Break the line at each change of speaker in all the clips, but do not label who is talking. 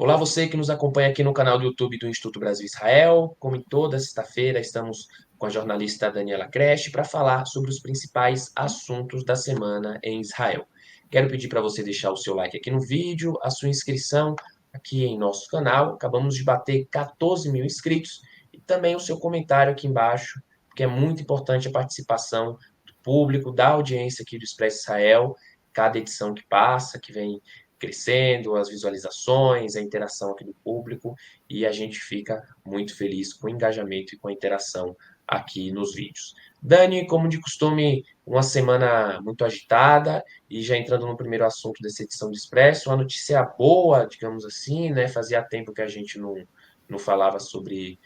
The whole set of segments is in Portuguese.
Olá, você que nos acompanha aqui no canal do YouTube do Instituto Brasil Israel. Como em toda sexta-feira, estamos com a jornalista Daniela Creche para falar sobre os principais assuntos da semana em Israel. Quero pedir para você deixar o seu like aqui no vídeo, a sua inscrição aqui em nosso canal. Acabamos de bater 14 mil inscritos e também o seu comentário aqui embaixo, porque é muito importante a participação do público, da audiência aqui do Expresso Israel, cada edição que passa, que vem crescendo, as visualizações, a interação aqui do público, e a gente fica muito feliz com o engajamento e com a interação aqui nos vídeos. Dani, como de costume, uma semana muito agitada, e já entrando no primeiro assunto dessa edição do Expresso, uma notícia boa, digamos assim, né? Fazia tempo que a gente não falava sobre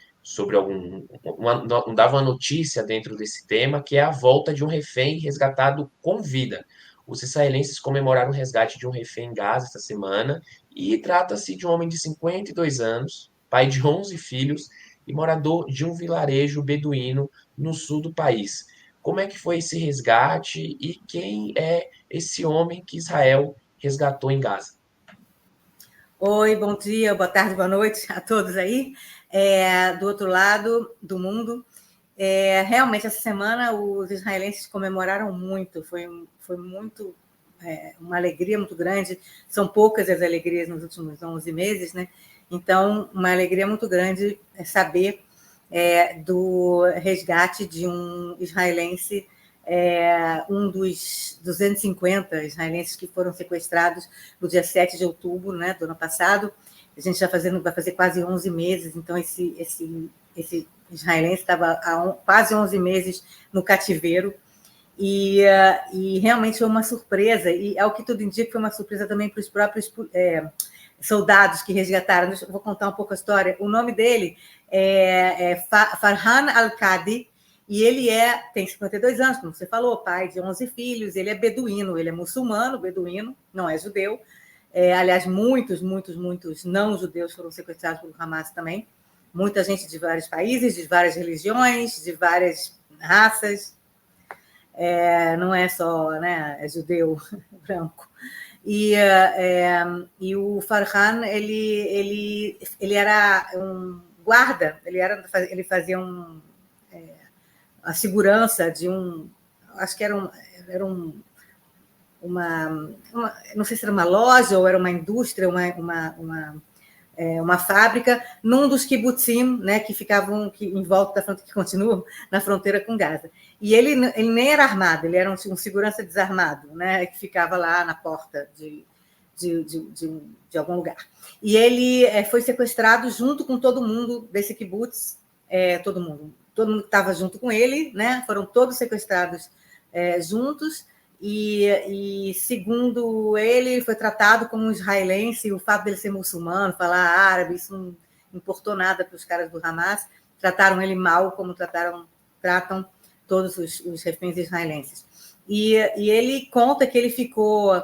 não dava uma notícia dentro desse tema, que é a volta de um refém resgatado com vida. Os israelenses comemoraram o resgate de um refém em Gaza esta semana e trata-se de um homem de 52 anos, pai de 11 filhos e morador de um vilarejo beduíno no sul do país. Como é que foi esse resgate e quem é esse homem que Israel resgatou em Gaza?
Oi, bom dia, boa tarde, boa noite a todos aí, do outro lado do mundo. Realmente, essa semana os israelenses comemoraram muito, foi muito, uma alegria muito grande. São poucas as alegrias nos últimos 11 meses, né? Então, uma alegria muito grande saber do resgate de um israelense, um dos 250 israelenses que foram sequestrados no dia 7 de outubro, né, do ano passado. A gente vai fazer quase 11 meses, então esse israelense estava há quase 11 meses no cativeiro, e realmente foi uma surpresa, e ao que tudo indica, foi uma surpresa também para os próprios soldados que resgataram. Eu vou contar um pouco a história. O nome dele é Farhan Al-Qadi, e ele tem 52 anos, como você falou, pai de 11 filhos, ele é beduíno, ele é muçulmano, beduíno, não é judeu. Aliás, muitos não judeus foram sequestrados pelo Hamas também. Muita gente de vários países, de várias religiões, de várias raças. Não é só, né, judeu branco. E o Farhan, ele era um guarda, ele fazia a segurança de acho que era não sei se era uma loja ou era uma indústria, uma fábrica, num dos kibbutzim, né, que ficavam em volta da fronteira, que continuam na fronteira com Gaza. E ele nem era armado, ele era um segurança desarmado, né, que ficava lá na porta de algum lugar. E ele foi sequestrado junto com todo mundo desse kibbutz, todo mundo estava junto com ele, né, foram todos sequestrados juntos. E segundo ele, foi tratado como um israelense, e o fato dele ser muçulmano, falar árabe, isso não importou nada para os caras do Hamas. Trataram ele mal, como tratam todos os reféns israelenses. E ele conta que ele ficou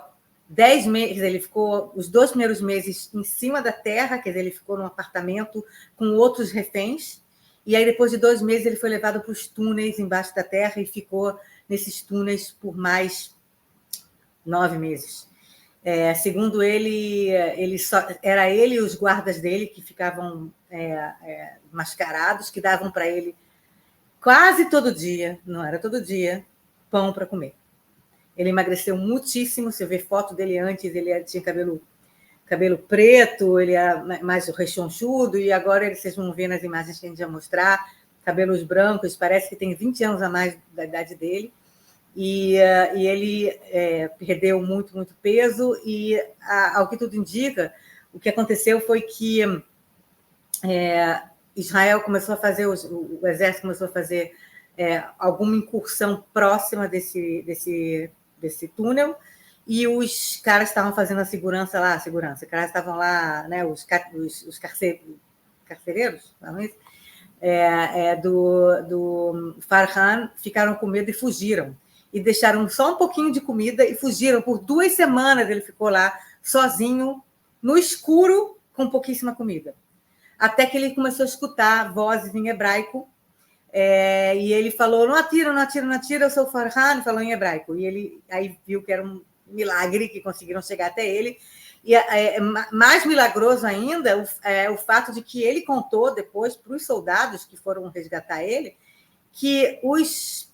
10 meses, ele ficou os 2 primeiros meses em cima da terra, quer dizer, ele ficou num apartamento com outros reféns, e aí depois de 2 meses ele foi levado para os túneis embaixo da terra e ficou nesses túneis por mais 9 meses. Segundo ele, era ele e os guardas dele que ficavam mascarados, que davam para ele quase todo dia, não era todo dia, pão para comer. Ele emagreceu muitíssimo, você vê foto dele antes, ele tinha cabelo preto, ele era mais rechonchudo, e agora vocês vão ver nas imagens que a gente vai mostrar, cabelos brancos, parece que tem 20 anos a mais da idade dele. E ele perdeu muito peso, e ao que tudo indica, o que aconteceu foi que Israel começou a fazer, o exército começou a fazer alguma incursão próxima desse túnel, e os caras estavam fazendo a segurança lá, os caras estavam lá, né, os carcereiros, não é isso? Do Farhan, ficaram com medo e fugiram. E deixaram só um pouquinho de comida e fugiram. Por 2 semanas ele ficou lá, sozinho, no escuro, com pouquíssima comida. Até que ele começou a escutar vozes em hebraico, e ele falou, não atira, eu sou o Farhan, falou em hebraico. E ele aí viu que era um milagre, que conseguiram chegar até ele, E mais milagroso ainda o fato de que ele contou depois para os soldados que foram resgatar ele que os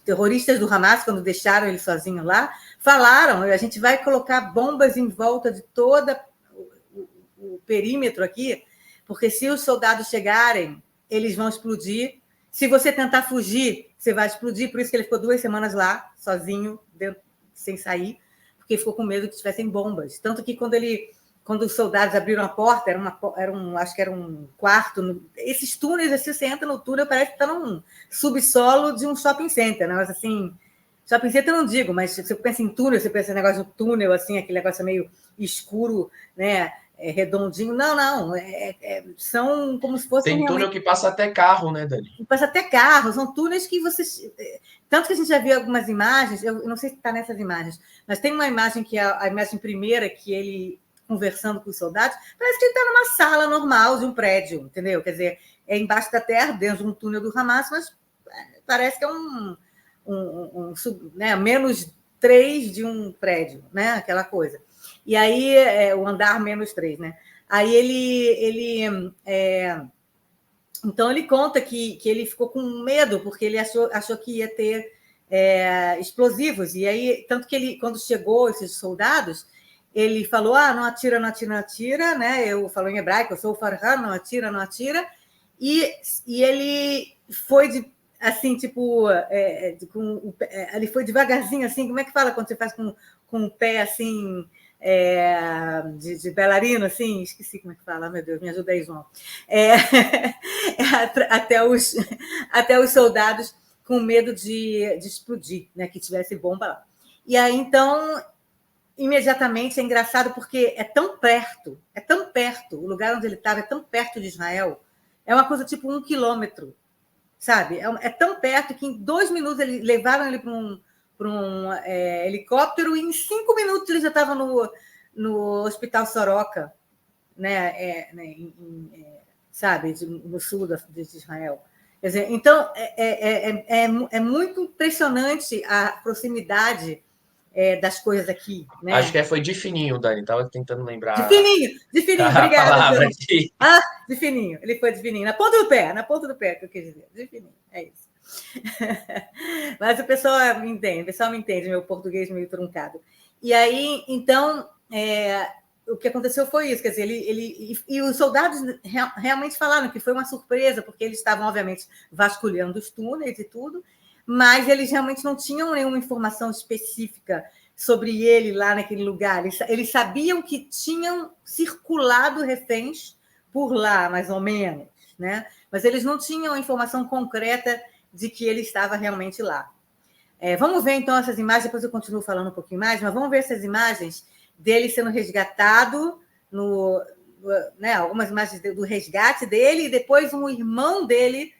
terroristas do Hamas, quando deixaram ele sozinho lá, falaram: a gente vai colocar bombas em volta de todo o perímetro aqui, porque se os soldados chegarem, eles vão explodir. Se você tentar fugir, você vai explodir. Por isso que ele ficou 2 semanas lá, sozinho, dentro, sem sair, porque ficou com medo que tivessem bombas. Tanto que quando os soldados abriram a porta, acho que era um quarto. Esses túneis, assim, você entra no túnel, parece que está num subsolo de um shopping center, né? Mas assim, shopping center eu não digo, mas se você pensa em túnel, você pensa em negócio de túnel, assim, aquele negócio meio escuro, né? Redondinho. Não. São como se fossem.
Tem túnel que passa até carro, né, Dani?
Passa até carro, são túneis que vocês. Tanto que a gente já viu algumas imagens, eu não sei se está nessas imagens, mas tem uma imagem que é a imagem primeira, que ele conversando com os soldados, parece que ele está numa sala normal de um prédio, entendeu? Quer dizer, é embaixo da terra, dentro de um túnel do Hamas, mas parece que é né, -3 de um prédio, né? Aquela coisa. E aí, o andar -3, né? Aí então, ele conta que ele ficou com medo, porque ele achou que ia ter explosivos. E aí, tanto que quando chegou esses soldados, ele falou: não atira, não atira, não atira, né? Eu falo em hebraico, eu sou o Farhan, não atira, não atira. E ele foi assim, tipo, ele foi devagarzinho, assim, como é que fala quando você faz com o pé assim, de bailarino, assim, esqueci como é que fala, meu Deus, me ajuda aí, João. Até os soldados com medo de explodir, né, que tivesse bomba lá. E aí, então, imediatamente, é engraçado porque é tão perto, o lugar onde ele estava é tão perto de Israel, é uma coisa tipo 1 quilômetro, sabe? É tão perto que em 2 minutos levaram ele para um helicóptero e em 5 minutos ele já estava no Hospital Soroka, né? Sabe, no sul de Israel. Quer dizer, então, é muito impressionante a proximidade das coisas aqui. Né?
Acho que foi de fininho, Dani. Estava tentando lembrar
de fininho,
a
obrigada.
palavra aqui.
De fininho, ele foi de fininho. Na ponta do pé, que eu quis dizer. De fininho, é isso. Mas o pessoal me entende, meu português meio truncado. E aí, então, o que aconteceu foi isso, quer dizer, e os soldados realmente falaram que foi uma surpresa, porque eles estavam, obviamente, vasculhando os túneis e tudo, mas eles realmente não tinham nenhuma informação específica sobre ele lá naquele lugar. Eles sabiam que tinham circulado reféns por lá, mais ou menos, né? Mas eles não tinham informação concreta de que ele estava realmente lá. Vamos ver, então, essas imagens, depois eu continuo falando um pouquinho mais, mas vamos ver essas imagens dele sendo resgatado, né, algumas imagens do resgate dele, e depois um irmão dele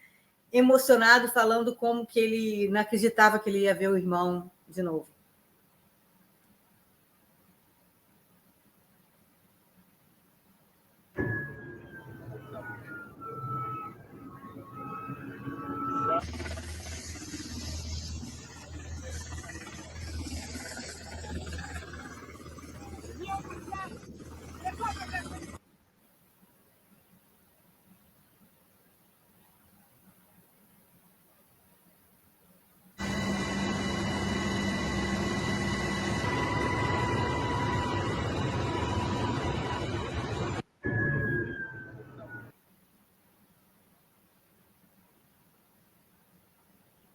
emocionado, falando como que ele não acreditava que ele ia ver o irmão de novo.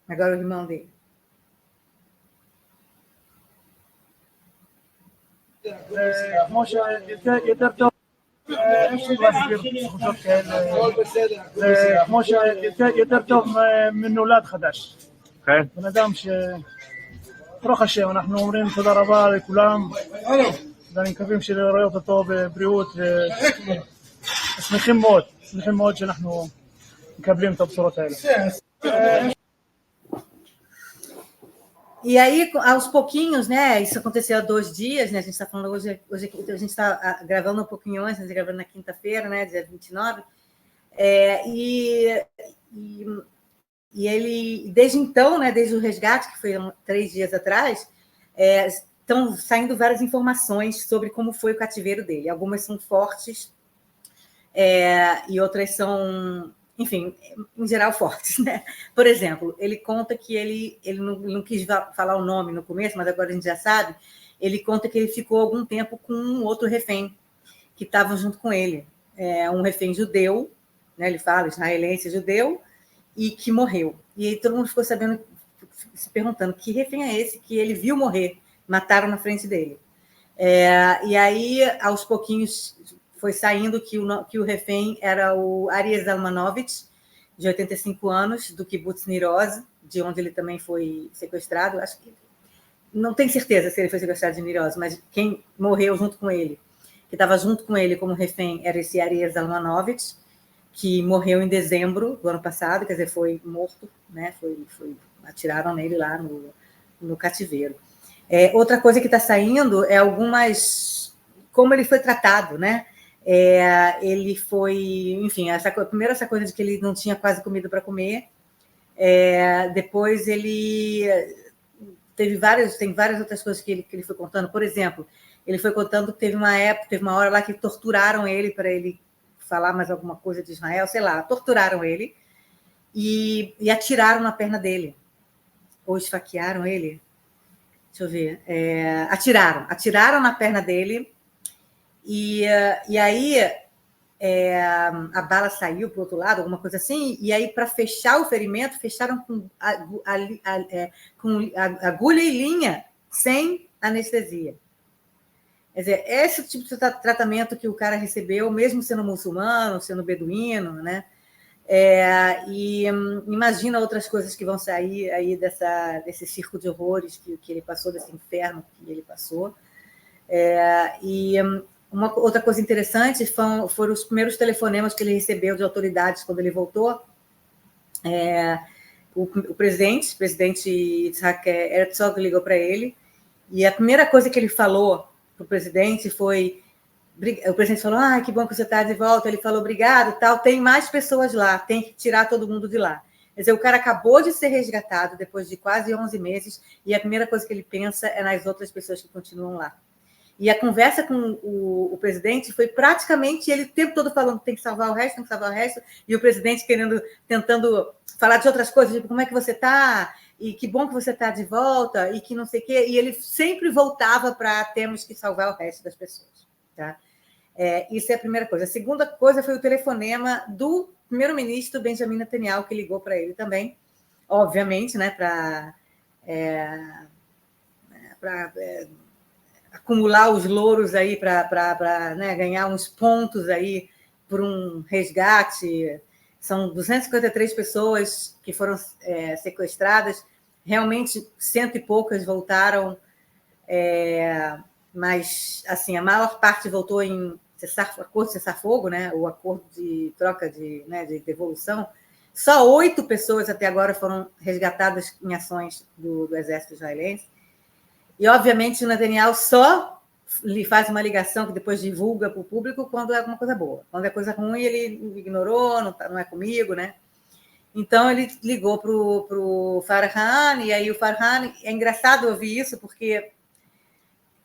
Agora o irmão dele.
כמו שיותר טוב, להסביר תחושות כאלה, כמו שיותר טוב מנולד חדש. בן אדם ברוך השם, אנחנו אומרים תודה רבה לכולם, ואני מקווים שלראות אותו בבריאות, שמחים מאוד שאנחנו מקבלים את הבשורות האלה.
E aí, aos pouquinhos, né? Isso aconteceu há 2 dias, né? A gente está falando hoje a gente está gravando um pouquinho antes, a gente está gravando na quinta-feira, né? Dia 29. E ele, desde então, né? Desde o resgate, que foi 3 dias atrás, estão saindo várias informações sobre como foi o cativeiro dele. Algumas são fortes e outras são, enfim, em geral fortes, né? Por exemplo, ele conta que ele não quis falar o nome no começo, mas agora a gente já sabe. Ele conta que ele ficou algum tempo com um outro refém que estavam junto com ele, um refém judeu, né? Ele fala israelense judeu, e que morreu. E aí todo mundo ficou sabendo, se perguntando que refém é esse que ele viu morrer, mataram na frente dele. E aí, aos pouquinhos, foi saindo que o refém era o Aries Zalmanovich, de 85 anos, do kibbutz Nir Oz, de onde ele também foi sequestrado. Acho que não tenho certeza se ele foi sequestrado de Nir Oz, mas quem morreu junto com ele, que estava junto com ele como refém, era esse Aries Zalmanovich, que morreu em dezembro do ano passado, quer dizer, foi morto, né? Atiraram nele lá no cativeiro. Outra coisa que está saindo é como ele foi tratado, né? Ele foi, enfim, primeiro essa coisa de que ele não tinha quase comida para comer. Depois ele tem várias outras coisas que ele foi contando. Por exemplo, ele foi contando que teve uma hora lá que torturaram ele para ele falar mais alguma coisa de Israel, sei lá, torturaram ele e atiraram na perna dele. Ou esfaquearam ele. Deixa eu ver. Atiraram na perna dele e aí a bala saiu para o outro lado, alguma coisa assim, e aí, para fechar o ferimento, fecharam com agulha e linha, sem anestesia. Quer dizer, esse tipo de tratamento que o cara recebeu, mesmo sendo muçulmano, sendo beduíno, né? E imagina outras coisas que vão sair aí desse circo de horrores que ele passou, desse inferno que ele passou. Uma outra coisa interessante foram os primeiros telefonemas que ele recebeu de autoridades quando ele voltou. O presidente Yitzhak Herzog ligou para ele, e a primeira coisa que ele falou para o presidente foi... O presidente falou, que bom que você está de volta. Ele falou, obrigado, tal. Tem mais pessoas lá, tem que tirar todo mundo de lá. Quer dizer, o cara acabou de ser resgatado depois de quase 11 meses, e a primeira coisa que ele pensa é nas outras pessoas que continuam lá. E a conversa com o presidente foi praticamente ele o tempo todo falando tem que salvar o resto, tem que salvar o resto, e o presidente tentando falar de outras coisas, tipo, como é que você está? E que bom que você está de volta, e que não sei o quê. E ele sempre voltava para temos que salvar o resto das pessoas. Tá? Isso é a primeira coisa. A segunda coisa foi o telefonema do primeiro-ministro Benjamin Netanyahu, que ligou para ele também, obviamente, né, para acumular os louros aí, para né, ganhar uns pontos aí por um resgate. São 253 pessoas que foram sequestradas, realmente 100 e poucas voltaram, mas assim, a maior parte voltou em acordo de cessar-fogo, né, o acordo de troca de devolução. Só 8 pessoas até agora foram resgatadas em ações do exército israelense. E, obviamente, o Netanyahu só lhe faz uma ligação que depois divulga para o público quando é alguma coisa boa. Quando é coisa ruim, ele ignorou, não é comigo, né? Então, ele ligou para o Farhan, e aí o Farhan... É engraçado ouvir isso, porque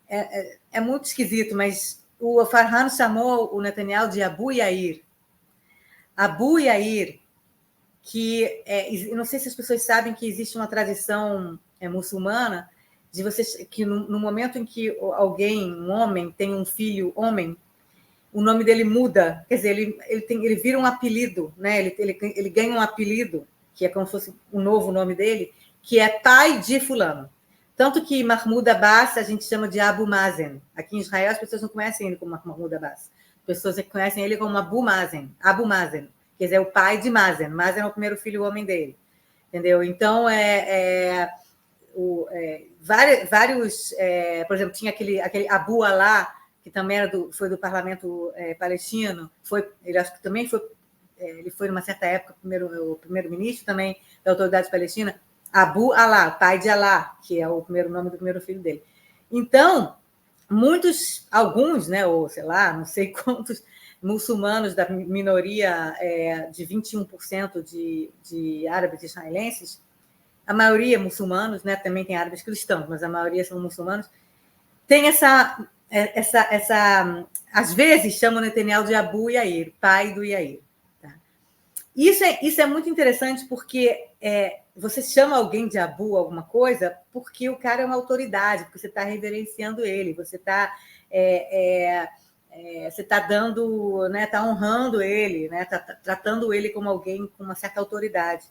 é muito esquisito, mas o Farhan chamou o Netanyahu de Abu Yair. Abu Yair, que... não sei se as pessoas sabem que existe uma tradição muçulmana de vocês que no momento em que alguém, um homem, tem um filho homem, o nome dele muda, quer dizer, ele vira um apelido, né? Ele ganha um apelido, que é como se fosse um novo nome dele, que é pai de fulano. Tanto que Mahmoud Abbas a gente chama de Abu Mazen. Aqui em Israel as pessoas não conhecem ele como Mahmoud Abbas. As pessoas conhecem ele como Abu Mazen, quer dizer, o pai de Mazen. Mazen é o primeiro filho homem dele, entendeu? Então, vários, por exemplo, tinha aquele Abu Alá, que também foi do parlamento palestino, ele acho que também ele foi, numa certa época, o primeiro-ministro também da autoridade palestina, Abu Alá, pai de Alá, que é o primeiro nome do primeiro filho dele. Então, alguns, né, ou sei lá, não sei quantos muçulmanos da minoria de 21% de árabes israelenses, a maioria muçulmanos, né? Também tem árabes cristãos, mas a maioria são muçulmanos, tem às vezes chamam Netanyahu de Abu Yair, pai do Yair. Tá? Isso é muito interessante porque você chama alguém de Abu alguma coisa porque o cara é uma autoridade, porque você está reverenciando ele, você está você está dando, né, está honrando ele, né, está tratando ele como alguém com uma certa autoridade.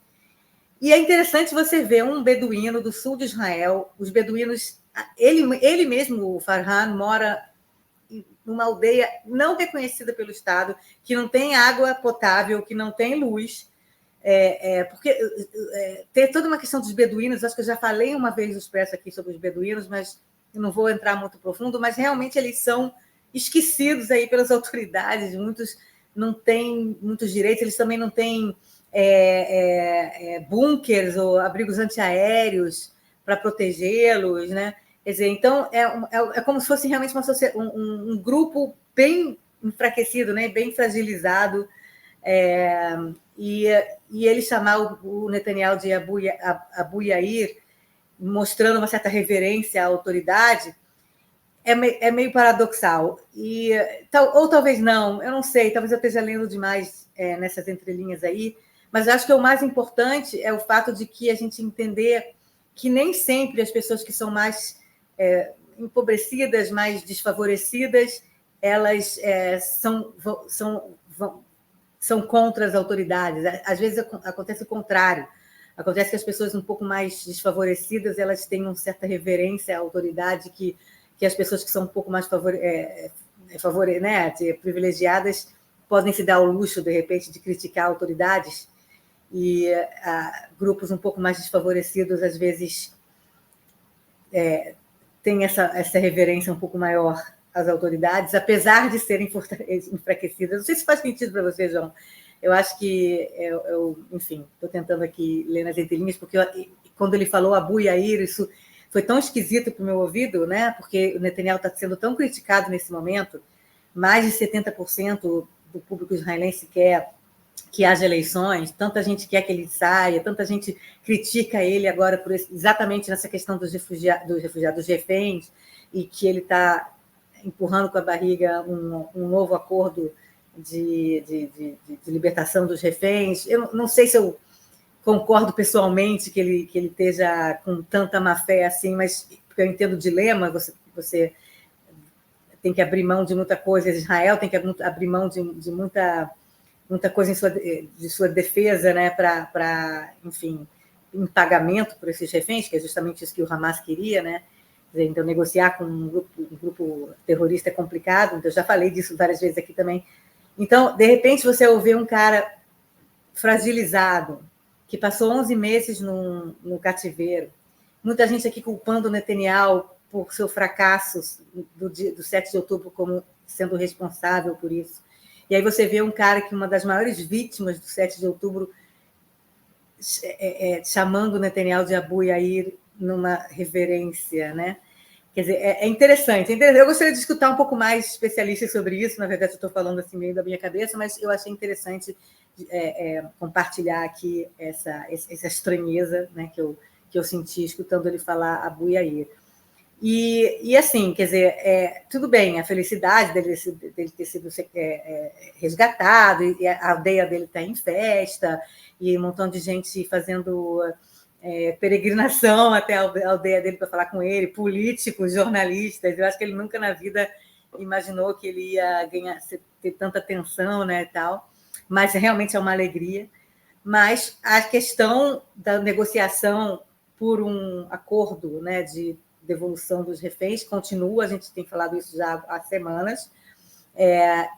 E é interessante você ver um beduíno do sul de Israel, os beduínos, ele mesmo, o Farhan, mora numa aldeia não reconhecida pelo Estado, que não tem água potável, que não tem luz, porque tem toda uma questão dos beduínos, acho que eu já falei uma vez no Expresso aqui sobre os beduínos, mas eu não vou entrar muito profundo, mas realmente eles são esquecidos aí pelas autoridades, muitos não têm muitos direitos, eles também não têm bunkers ou abrigos antiaéreos para protegê-los, né? Quer dizer, então é como se fosse realmente um grupo bem enfraquecido, né? Bem fragilizado, e ele chamar o Netanyahu de Abu Yair, mostrando uma certa reverência à autoridade, é meio paradoxal. Ou talvez não, eu não sei, talvez eu esteja lendo demais nessas entrelinhas aí, mas acho que o mais importante é o fato de que a gente entender que nem sempre as pessoas que são mais empobrecidas, mais desfavorecidas, elas são contra as autoridades. Às vezes acontece o contrário. Acontece que as pessoas um pouco mais desfavorecidas, elas têm uma certa reverência à autoridade que as pessoas que são um pouco mais privilegiadas podem se dar ao luxo, de repente, de criticar autoridades, e grupos um pouco mais desfavorecidos, às vezes, têm essa reverência um pouco maior às autoridades, apesar de serem enfraquecidas. Não sei se faz sentido para você, João. Eu acho que, enfim, estou tentando aqui ler nas entrelinhas, porque quando ele falou Abu Yair, isso foi tão esquisito para o meu ouvido, né? Porque o Netanyahu está sendo tão criticado nesse momento, mais de 70% do público israelense quer que haja eleições, tanta gente quer que ele saia, tanta gente critica ele agora exatamente nessa questão dos refugiados, reféns, e que ele está empurrando com a barriga um novo acordo de libertação dos reféns. Eu não sei se eu concordo pessoalmente que ele esteja com tanta má fé assim, mas porque eu entendo o dilema, você tem que abrir mão de muita coisa, Israel tem que abrir mão de muita coisa de sua defesa, né, para, enfim, em pagamento por esses reféns, que é justamente isso que o Hamas queria, né? Então, negociar com um grupo terrorista é complicado, então eu já falei disso várias vezes aqui também. Então, de repente, você ouvir um cara fragilizado, que passou 11 meses no cativeiro, muita gente aqui culpando o Netanyahu por seu fracasso do 7 de outubro como sendo responsável por isso. E aí você vê um cara que uma das maiores vítimas do 7 de outubro chamando o Netanyahu de Abu Yair numa reverência, né? Quer dizer, é interessante. Eu gostaria de escutar um pouco mais especialistas sobre isso. Na verdade, eu estou falando assim meio da minha cabeça, mas eu achei interessante compartilhar aqui essa estranheza, né, que eu senti escutando ele falar Abu Yair. E assim, quer dizer, tudo bem, a felicidade dele ter sido resgatado, e a aldeia dele está em festa, e um montão de gente fazendo peregrinação até a aldeia dele para falar com ele, políticos, jornalistas. Eu acho que ele nunca na vida imaginou que ele ia ter tanta atenção, né, e tal. Mas realmente é uma alegria. Mas a questão da negociação por um acordo, né, de devolução dos reféns continua, a gente tem falado isso já há semanas.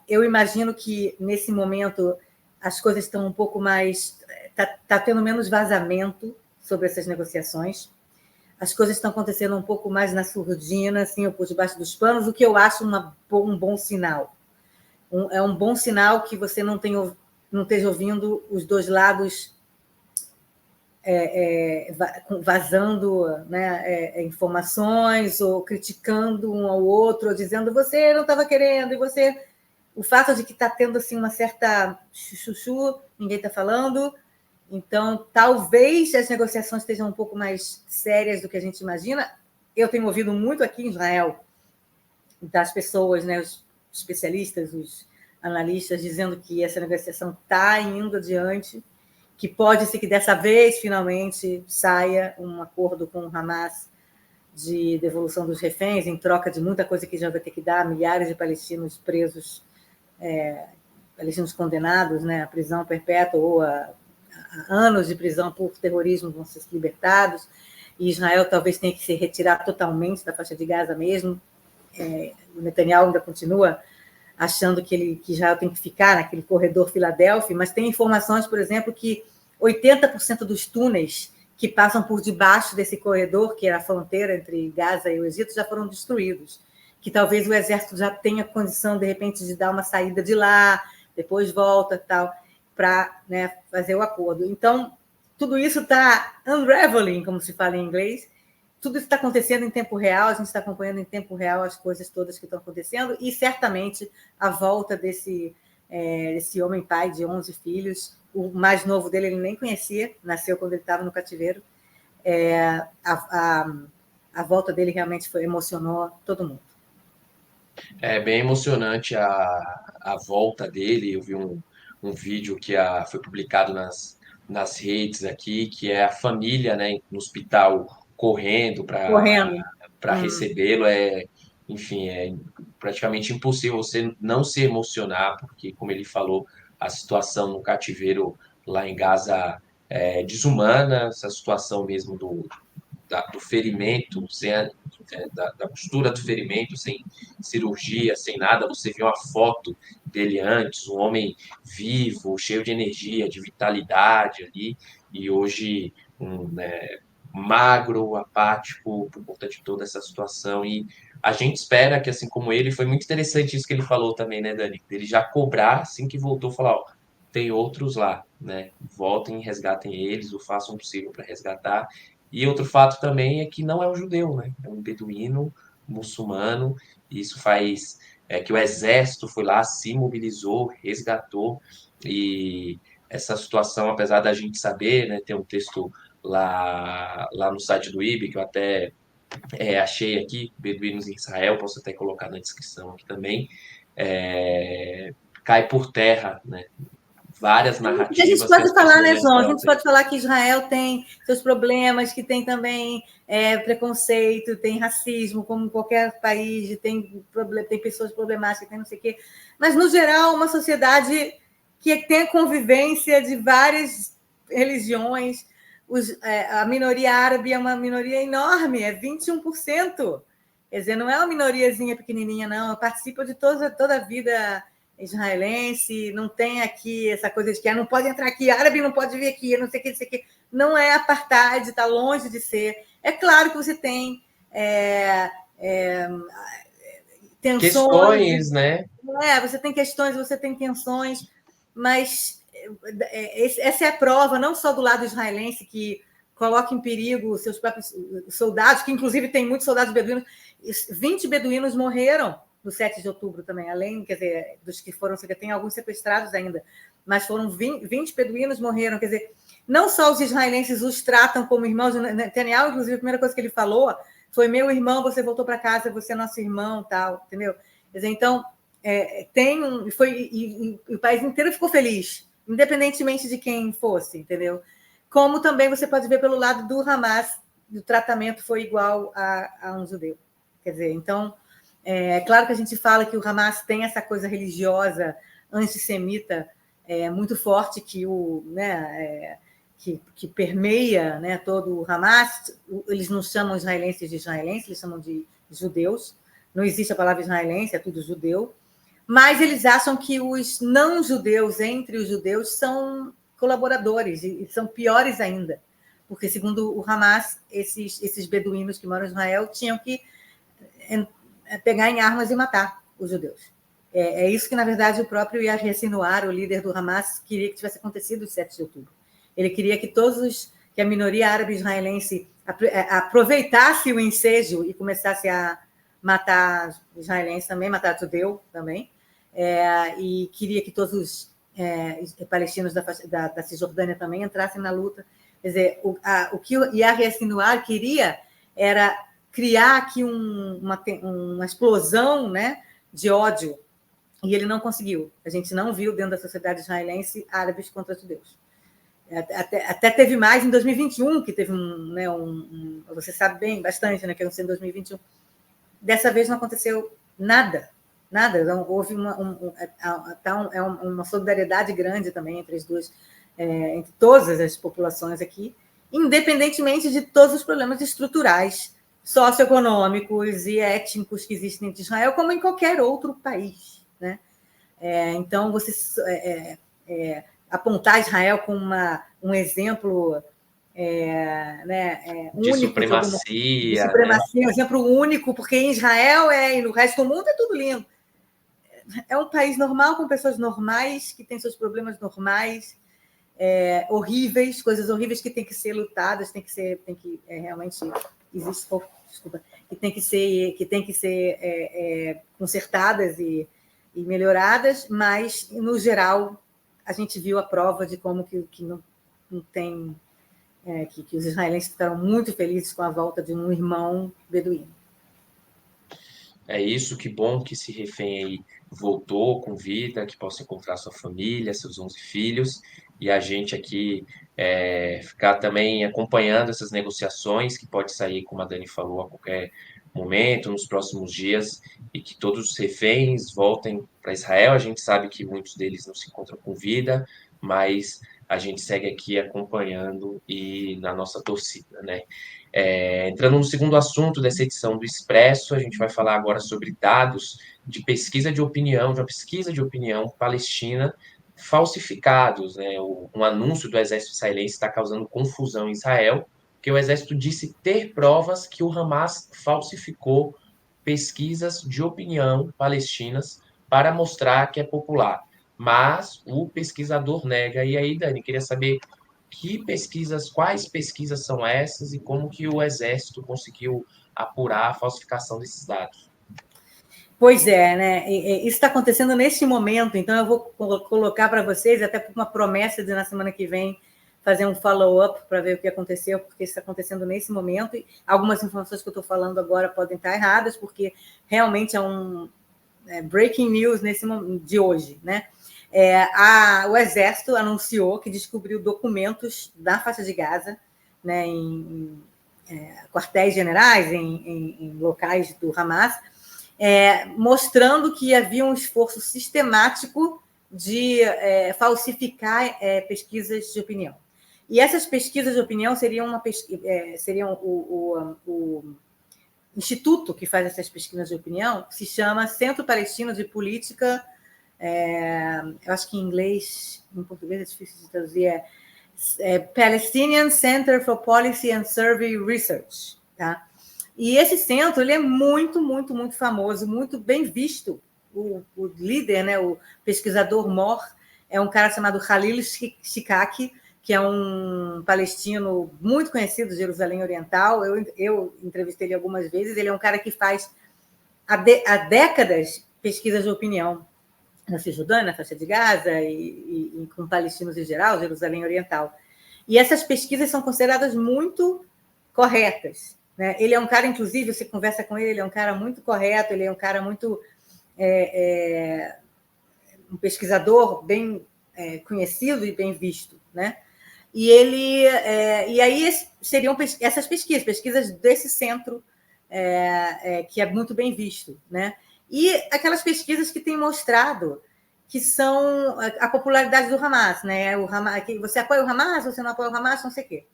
Eu imagino que, nesse momento, as coisas estão um pouco mais... Está tendo menos vazamento sobre essas negociações. As coisas estão acontecendo um pouco mais na surdina, assim, ou por debaixo dos panos, o que eu acho um bom sinal. É um bom sinal que você não esteja ouvindo os dois lados vazando, né, informações, ou criticando um ao outro, ou dizendo você não estava querendo, e você... O fato de que está tendo assim, uma certa chuchu, ninguém está falando. Então, talvez as negociações estejam um pouco mais sérias do que a gente imagina. Eu tenho ouvido muito aqui em Israel das pessoas, né, os especialistas, os analistas, dizendo que essa negociação está indo adiante, que pode ser que dessa vez, finalmente, saia um acordo com o Hamas de devolução dos reféns, em troca de muita coisa que já vai ter que dar, milhares de palestinos presos, palestinos condenados, né, à prisão perpétua ou a anos de prisão por terrorismo vão ser libertados, e Israel talvez tenha que se retirar totalmente da faixa de Gaza mesmo. O Netanyahu ainda continua achando que Israel tem que ficar naquele corredor Filadélfia, mas tem informações, por exemplo, que 80% dos túneis que passam por debaixo desse corredor, que era a fronteira entre Gaza e o Egito, já foram destruídos, que talvez o exército já tenha condição, de repente, de dar uma saída de lá, depois volta, tal, para, né, fazer o acordo. Então, tudo isso está unraveling, como se fala em inglês, tudo isso está acontecendo em tempo real, a gente está acompanhando em tempo real as coisas todas que estão acontecendo, e certamente a volta desse homem pai de 11 filhos, o mais novo dele ele nem conhecia, nasceu quando ele estava no cativeiro, a volta dele realmente emocionou todo mundo.
É bem emocionante a volta dele. Eu vi um vídeo que foi publicado nas redes aqui, que é a família, né, no hospital correndo
Correndo.
para recebê-lo. Enfim, é praticamente impossível você não se emocionar, porque, como ele falou, a situação no cativeiro lá em Gaza é desumana, essa situação mesmo do ferimento, da costura do ferimento, sem cirurgia, sem nada. Você viu uma foto dele antes, um homem vivo, cheio de energia, de vitalidade ali, e hoje magro, apático, por conta de toda essa situação. E a gente espera que, assim como ele, foi muito interessante isso que ele falou também, né, Dani? Ele já cobrar, assim que voltou, falar, ó, tem outros lá, né? Voltem e resgatem eles, ou façam o possível para resgatar. E outro fato também é que não é um judeu, né? É um beduíno muçulmano. E isso faz que o exército foi lá, se mobilizou, resgatou. E essa situação, apesar da gente saber, né, ter um texto lá no site do IB, que eu até achei aqui, Beduínos em Israel, posso até colocar na descrição aqui também, cai por terra, né? Várias narrativas.
A gente pode falar, né, João? A gente
trazem.
pode falar que Israel tem seus problemas, que tem também preconceito, tem racismo, como qualquer país, tem pessoas problemáticas, tem não sei o quê. Mas, no geral, uma sociedade que tem a convivência de várias religiões. A minoria árabe é uma minoria enorme, é 21%. Quer dizer, não é uma minoriazinha pequenininha, não. Participa de toda a vida israelense, não tem aqui essa coisa de que não pode entrar aqui, árabe não pode vir aqui, não sei o que, não sei o que. Não é apartheid, está longe de ser. É claro que você tem tensões.
Questões, né?
Você tem questões, você tem tensões, mas essa é a prova, não só do lado israelense, que coloca em perigo seus próprios soldados, que inclusive tem muitos soldados beduínos. 20 beduínos morreram no 7 de outubro também, além, quer dizer, dos que foram, tem alguns sequestrados ainda, mas foram 20 beduínos morreram, quer dizer, não só os israelenses os tratam como irmãos, Netanyahu, inclusive, a primeira coisa que ele falou foi: meu irmão, você voltou para casa, você é nosso irmão, tal, entendeu? Quer dizer, então, e o país inteiro ficou feliz, independentemente de quem fosse, entendeu? Como também você pode ver pelo lado do Hamas, o tratamento foi igual a um judeu. Quer dizer, então, é claro que a gente fala que o Hamas tem essa coisa religiosa, antissemita, muito forte, que permeia, né, todo o Hamas. Eles não chamam israelenses de israelenses, eles chamam de judeus. Não existe a palavra israelense, é tudo judeu. Mas eles acham que os não-judeus, entre os judeus, são colaboradores, e são piores ainda. Porque, segundo o Hamas, esses beduínos que moram em Israel tinham que pegar em armas e matar os judeus. É isso que, na verdade, o próprio Yahya Sinwar, o líder do Hamas, queria que tivesse acontecido no 7 de outubro. Ele queria que que a minoria árabe israelense aproveitasse o ensejo e começasse a matar israelenses também, matar judeu também, e queria que todos os palestinos da Cisjordânia também entrassem na luta. Quer dizer, o que o Yahya Sinwar queria era criar aqui uma explosão, né, de ódio, e ele não conseguiu. A gente não viu dentro da sociedade israelense árabes contra judeus. Até teve mais em 2021, que teve você sabe bem, bastante, né, que aconteceu em 2021. Dessa vez não aconteceu nada. Não, houve uma solidariedade grande também entre as duas, entre todas as populações aqui, independentemente de todos os problemas estruturais, socioeconômicos e étnicos que existem em Israel, como em qualquer outro país, né? Então, você apontar Israel como um exemplo
de
único
supremacia,
de supremacia, um exemplo único, porque em Israel e no resto do mundo é tudo lindo. É um país normal, com pessoas normais, que têm seus problemas normais, horríveis, coisas horríveis que têm que ser lutadas, realmente existe, desculpa, que tem que ser consertadas e melhoradas, mas no geral a gente viu a prova de como que não tem, que os israelenses ficaram muito felizes com a volta de um irmão beduíno.
É isso, que bom que esse refém aí voltou com vida, que possa encontrar sua família, seus 11 filhos, e a gente aqui ficar também acompanhando essas negociações, que pode sair, como a Dani falou, a qualquer momento, nos próximos dias, e que todos os reféns voltem para Israel. A gente sabe que muitos deles não se encontram com vida, mas a gente segue aqui acompanhando e na nossa torcida, né? Entrando no segundo assunto dessa edição do Expresso, a gente vai falar agora sobre dados de pesquisa de opinião palestina falsificados, né? Um anúncio do exército israelense está causando confusão em Israel, porque o exército disse ter provas que o Hamas falsificou pesquisas de opinião palestinas para mostrar que é popular. Mas o pesquisador nega. E aí, Dani, queria saber quais pesquisas são essas e como que o Exército conseguiu apurar a falsificação desses dados?
Pois é, né? Isso está acontecendo neste momento, então eu vou colocar para vocês, até por uma promessa de na semana que vem fazer um follow-up para ver o que aconteceu, porque isso está acontecendo nesse momento, e algumas informações que eu estou falando agora podem estar erradas, porque realmente é um breaking news de hoje, né? O Exército anunciou que descobriu documentos da faixa de Gaza, né, em quartéis generais, em locais do Hamas, mostrando que havia um esforço sistemático de falsificar pesquisas de opinião. E essas pesquisas de opinião seriam o instituto que faz essas pesquisas de opinião, se chama Centro Palestino de Política, eu acho que em inglês, em português é difícil de traduzir, Palestinian Center for Policy and Survey Research, tá? E esse centro ele é muito, muito, muito famoso, muito bem visto. O líder, né, o pesquisador mor, é um cara chamado Khalil Shikaki, que é um palestino muito conhecido de Jerusalém Oriental. Eu entrevistei ele algumas vezes. Ele é um cara que faz há décadas pesquisas de opinião na Cisjordânia, na faixa de Gaza e com palestinos em geral, Jerusalém Oriental. E essas pesquisas são consideradas muito corretas, né? Ele é um cara, inclusive, você conversa com ele é um cara muito correto, ele é um cara muito... um pesquisador bem conhecido e bem visto, né? E aí seriam essas pesquisas desse centro que é muito bem visto, né? E aquelas pesquisas que têm mostrado que são a popularidade do Hamas, né? Que você apoia o Hamas, você não apoia o Hamas, não sei o quê.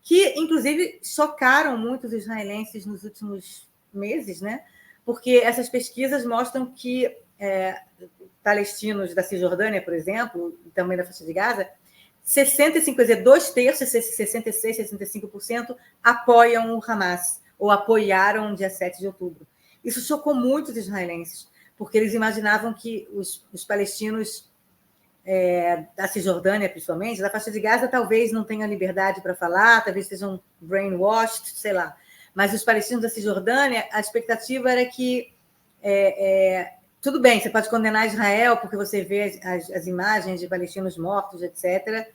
Que, inclusive, chocaram muitos israelenses nos últimos meses, né? Porque essas pesquisas mostram que palestinos da Cisjordânia, por exemplo, e também da faixa de Gaza, 65%, quer dizer, 2/3, 66%, 65%, apoiam o Hamas, ou apoiaram o dia 7 de outubro. Isso chocou muitos israelenses, porque eles imaginavam que os palestinos da Cisjordânia, principalmente, da faixa de Gaza, talvez não tenham liberdade para falar, talvez estejam brainwashed, sei lá. Mas os palestinos da Cisjordânia, a expectativa era que tudo bem, você pode condenar Israel porque você vê as imagens de palestinos mortos, etc.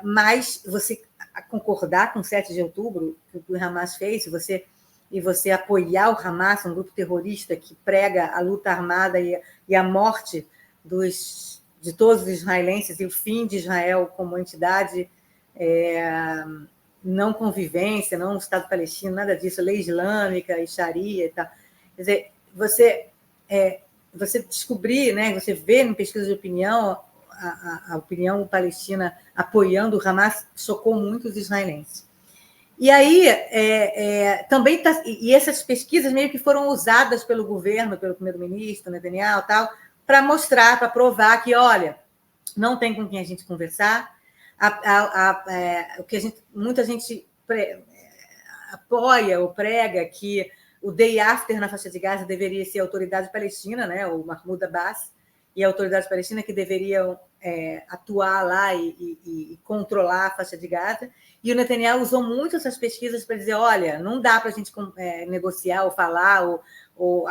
Mas você concordar com o 7 de outubro, que o Hamas fez, você e você apoiar o Hamas, um grupo terrorista que prega a luta armada e a morte de todos os israelenses e o fim de Israel como entidade, não convivência, não Estado palestino, nada disso, lei islâmica e Sharia e tal. Quer dizer, você descobrir, né, você vê em pesquisa de opinião, a opinião palestina apoiando o Hamas chocou muito os israelenses. E aí, também e essas pesquisas meio que foram usadas pelo governo, pelo primeiro-ministro, Netanyahu, tal, para mostrar, para provar que, olha, não tem com quem a gente conversar, o que muita gente apoia ou prega que o day after na faixa de Gaza deveria ser a autoridade palestina, né, o Mahmoud Abbas, e a autoridade palestina que deveriam atuar lá e controlar a faixa de Gaza. E o Netanyahu usou muito essas pesquisas para dizer, olha, não dá para a gente negociar ou falar ou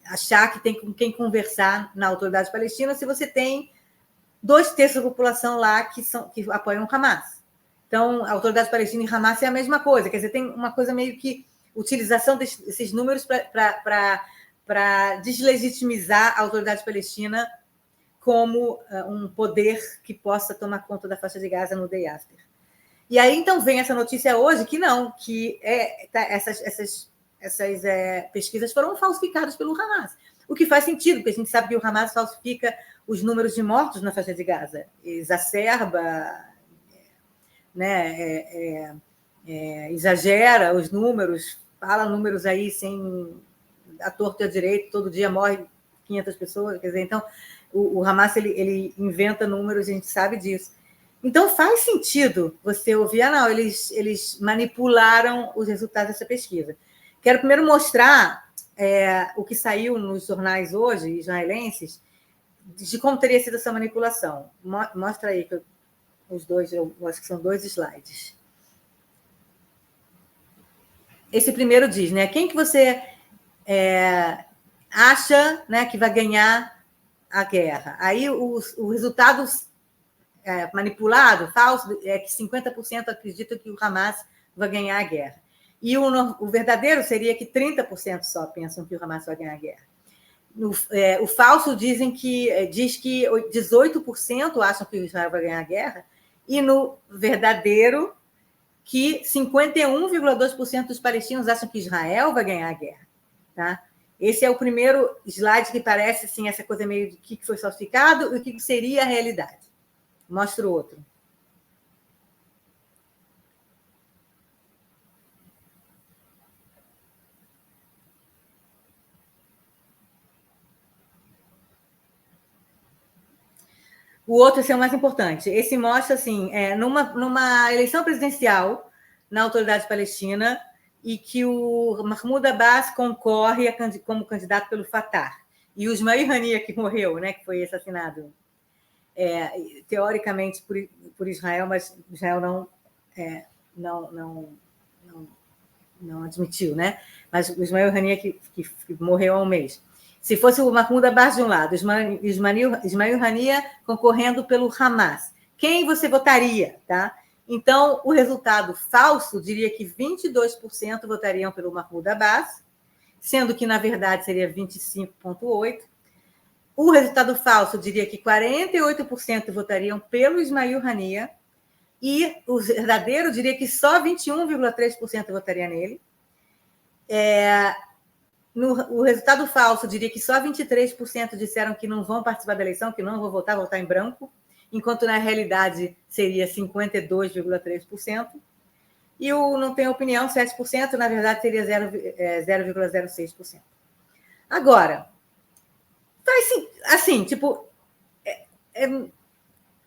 achar que tem com quem conversar na autoridade palestina se você tem 2/3 da população lá que apoiam o Hamas. Então, a autoridade palestina e Hamas é a mesma coisa. Quer dizer, tem uma coisa meio que utilização desses números para deslegitimizar a autoridade palestina como um poder que possa tomar conta da faixa de Gaza no day after. E aí, então, vem essa notícia hoje que não, que essas pesquisas foram falsificadas pelo Hamas. O que faz sentido, porque a gente sabe que o Hamas falsifica os números de mortos na faixa de Gaza, exacerba, né, exagera os números, fala números aí sem a torto e a direito, todo dia morre 500 pessoas, quer dizer, então o Hamas ele inventa números, a gente sabe disso. Então faz sentido você ouvir, não, eles manipularam os resultados dessa pesquisa. Quero primeiro mostrar o que saiu nos jornais hoje, israelenses, de como teria sido essa manipulação. Mostra aí, os dois, eu acho que são 2 slides. Esse primeiro diz, né? Quem que você acha, né, que vai ganhar a guerra? Aí o resultado manipulado, falso, é que 50% acreditam que o Hamas vai ganhar a guerra. E o verdadeiro seria que 30% só pensam que o Hamas vai ganhar a guerra. O falso diz que 18% acham que Israel vai ganhar a guerra, e no verdadeiro, que 51,2% dos palestinos acham que Israel vai ganhar a guerra. Tá? Esse é o primeiro slide que parece assim, essa coisa meio de o que foi falsificado e o que seria a realidade. Mostra o outro. O outro esse é o mais importante. Esse mostra assim, numa eleição presidencial na Autoridade Palestina, e que o Mahmoud Abbas concorre como candidato pelo Fatah. E o Ismail Haniyeh, que morreu, né, que foi assassinado, teoricamente por Israel, mas Israel não admitiu, né? Mas o Ismail Haniyeh que morreu há um mês. Se fosse o Mahmoud Abbas de um lado, Ismail Haniyeh concorrendo pelo Hamas, quem você votaria, tá? Então, o resultado falso diria que 22% votariam pelo Mahmoud Abbas, sendo que, na verdade, seria 25,8%. O resultado falso diria que 48% votariam pelo Ismail Haniyeh, e o verdadeiro diria que só 21,3% votaria nele. O resultado falso diria que só 23% disseram que não vão participar da eleição, que não vão votar em branco, enquanto na realidade seria 52,3%. E o não tem opinião, 7%, na verdade seria 0,06%. Agora, assim, tipo,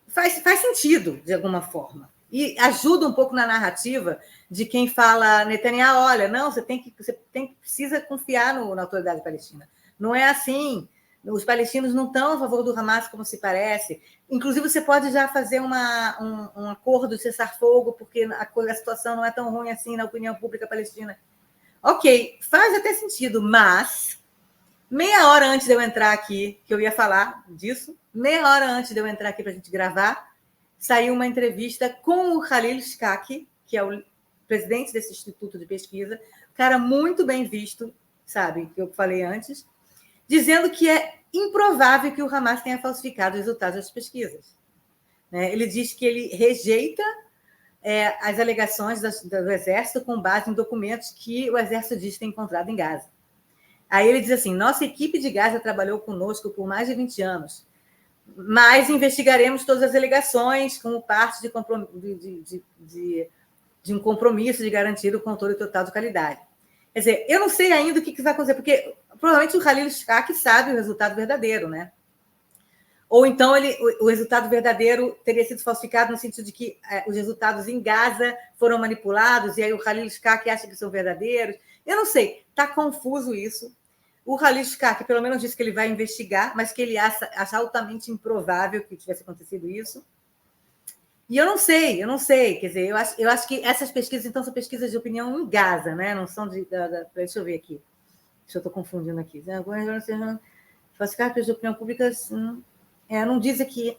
faz sentido, de alguma forma. E ajuda um pouco na narrativa de quem fala, Netanyahu, olha, não, você precisa confiar na autoridade palestina. Não é assim. Os palestinos não estão a favor do Hamas como se parece. Inclusive, você pode já fazer um acordo de cessar-fogo, porque a situação não é tão ruim assim na opinião pública palestina. Ok, faz até sentido, mas meia hora antes de eu entrar aqui, que eu ia falar disso, meia hora antes de eu entrar aqui para a gente gravar, saiu uma entrevista com o Khalil Shkaki, que é o presidente desse instituto de pesquisa, cara muito bem visto, sabe, que eu falei antes, dizendo que é improvável que o Hamas tenha falsificado os resultados das pesquisas. Né? Ele diz que ele rejeita as alegações do Exército com base em documentos que o Exército diz ter encontrado em Gaza. Aí ele diz assim, nossa equipe de Gaza trabalhou conosco por mais de 20 anos, mas investigaremos todas as alegações como parte de um compromisso de garantir o controle total de qualidade. Quer dizer, eu não sei ainda o que vai acontecer, porque provavelmente o Khalil Shak sabe o resultado verdadeiro, né? Ou então o resultado verdadeiro teria sido falsificado no sentido de que os resultados em Gaza foram manipulados e aí o Khalil Shak acha que são verdadeiros. Eu não sei, está confuso isso. O Khalil Shak, pelo menos, disse que ele vai investigar, mas que ele acha altamente improvável que tivesse acontecido isso. E eu não sei. Quer dizer, eu acho que essas pesquisas, então, são pesquisas de opinião em Gaza, né? Não são deixa eu ver aqui. Deixa eu estou confundindo aqui. Falsificar de opinião pública não diz aqui.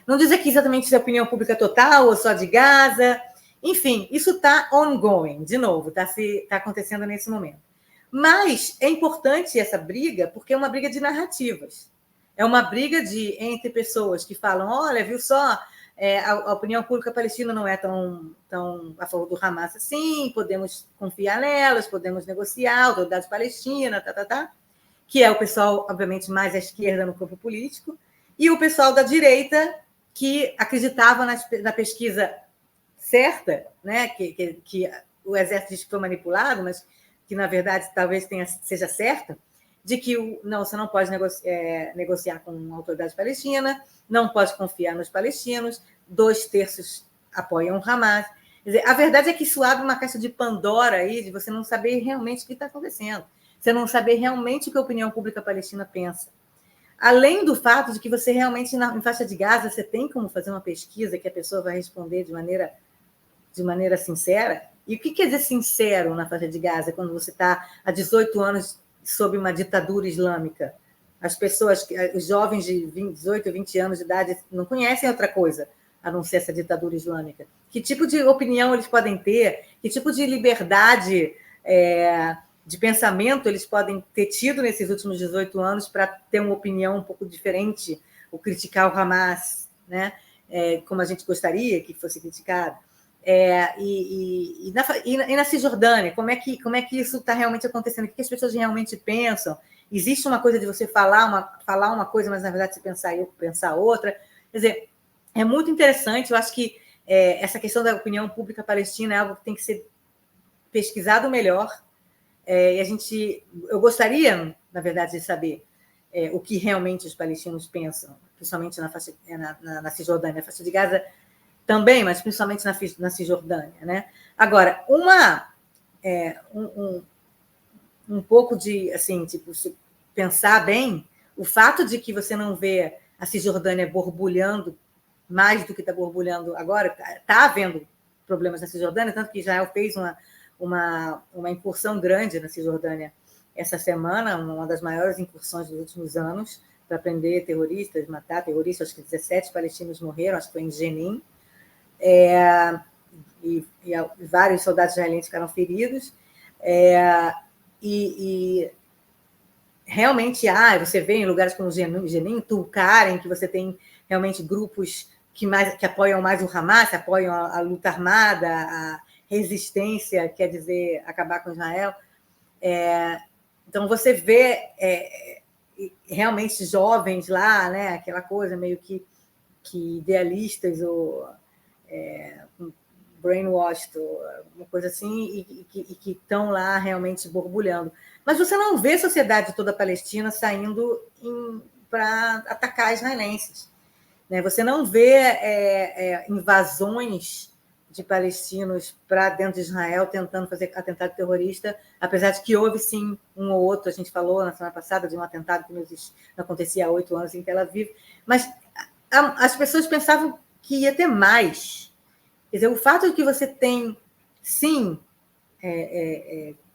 Não diz aqui exatamente se é opinião pública total ou só de Gaza. Enfim, isso está ongoing, de novo, está acontecendo nesse momento. Mas é importante essa briga, porque é uma briga de narrativas. É uma briga entre pessoas que falam, olha, viu só, a opinião pública palestina não é tão a favor do Hamas assim, podemos confiar nelas, podemos negociar, autoridade palestina, que é o pessoal, obviamente, mais à esquerda no campo político, e o pessoal da direita que acreditava na pesquisa certa, né, que o Exército diz que foi manipulado, mas que, na verdade, talvez seja certa, de que você não pode negociar com a autoridade palestina, não pode confiar nos palestinos, 2/3 apoiam o Hamas. Quer dizer, a verdade é que isso abre uma caixa de Pandora aí, de você não saber realmente o que está acontecendo, você não saber realmente o que a opinião pública palestina pensa. Além do fato de que você realmente, em faixa de Gaza, você tem como fazer uma pesquisa que a pessoa vai responder de maneira sincera. E o que quer dizer sincero na faixa de Gaza, quando você está há 18 anos sob uma ditadura islâmica? As pessoas, os jovens de 18, 20 anos de idade, não conhecem outra coisa a não ser essa ditadura islâmica. Que tipo de opinião eles podem ter? Que tipo de liberdade de pensamento eles podem ter tido nesses últimos 18 anos para ter uma opinião um pouco diferente, ou criticar o Hamas, né? Como a gente gostaria que fosse criticado? E na Cisjordânia, como é que isso está realmente acontecendo? O que as pessoas realmente pensam? Existe uma coisa de você falar uma coisa, mas na verdade você pensar outra. Quer dizer, é muito interessante. Eu acho que essa questão da opinião pública palestina é algo que tem que ser pesquisado melhor. E eu gostaria, na verdade, de saber o que realmente os palestinos pensam, principalmente na Cisjordânia, na faixa de Gaza também, mas principalmente na Cisjordânia, né? Agora, um pouco de, assim, tipo, se pensar bem, o fato de que você não vê a Cisjordânia borbulhando mais do que está borbulhando agora, está havendo problemas na Cisjordânia, tanto que Israel fez uma incursão grande na Cisjordânia essa semana, uma das maiores incursões dos últimos anos, para prender terroristas, matar terroristas. Acho que 17 palestinos morreram, acho que foi em Jenin, e vários soldados israelenses ficaram feridos. E realmente você vê em lugares como Jenin, Tulkarem, que você tem realmente grupos que apoiam mais o Hamas, apoiam a luta armada, a resistência, quer dizer, acabar com Israel. Então, você vê realmente jovens lá, né, aquela coisa meio que idealistas ou brainwashed, uma coisa assim, e que estão lá realmente borbulhando. Mas você não vê a sociedade toda palestina saindo para atacar israelenses, né? Você não vê invasões de palestinos para dentro de Israel tentando fazer atentado terrorista, apesar de que houve, sim, um ou outro. A gente falou na semana passada de um atentado que não acontecia há 8 anos em Tel Aviv, mas as pessoas pensavam que ia ter mais. Quer dizer, o fato de que você tem, sim,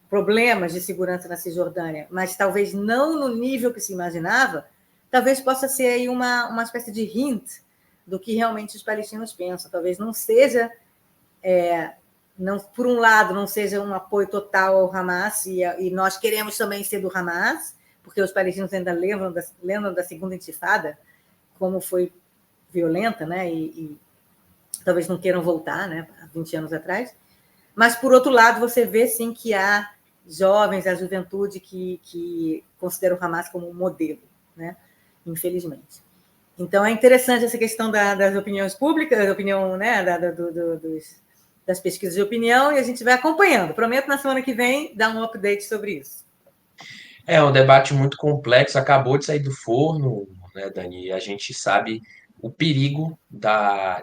problemas de segurança na Cisjordânia, mas talvez não no nível que se imaginava, talvez possa ser aí uma espécie de hint do que realmente os palestinos pensam. Talvez não seja não, por um lado, não seja um apoio total ao Hamas, e nós queremos também ser do Hamas, porque os palestinos ainda lembram da segunda intifada, como foi violenta, né? E talvez não queiram voltar, né? Há 20 anos atrás. Mas, por outro lado, você vê, sim, que há jovens, a juventude que considera o Hamas como um modelo, né? Infelizmente. Então, é interessante essa questão das opiniões públicas, da opinião, né? Das pesquisas de opinião, e a gente vai acompanhando. Prometo, na semana que vem, dar um update sobre isso.
É um debate muito complexo, acabou de sair do forno, né, Dani? E a gente sabe o perigo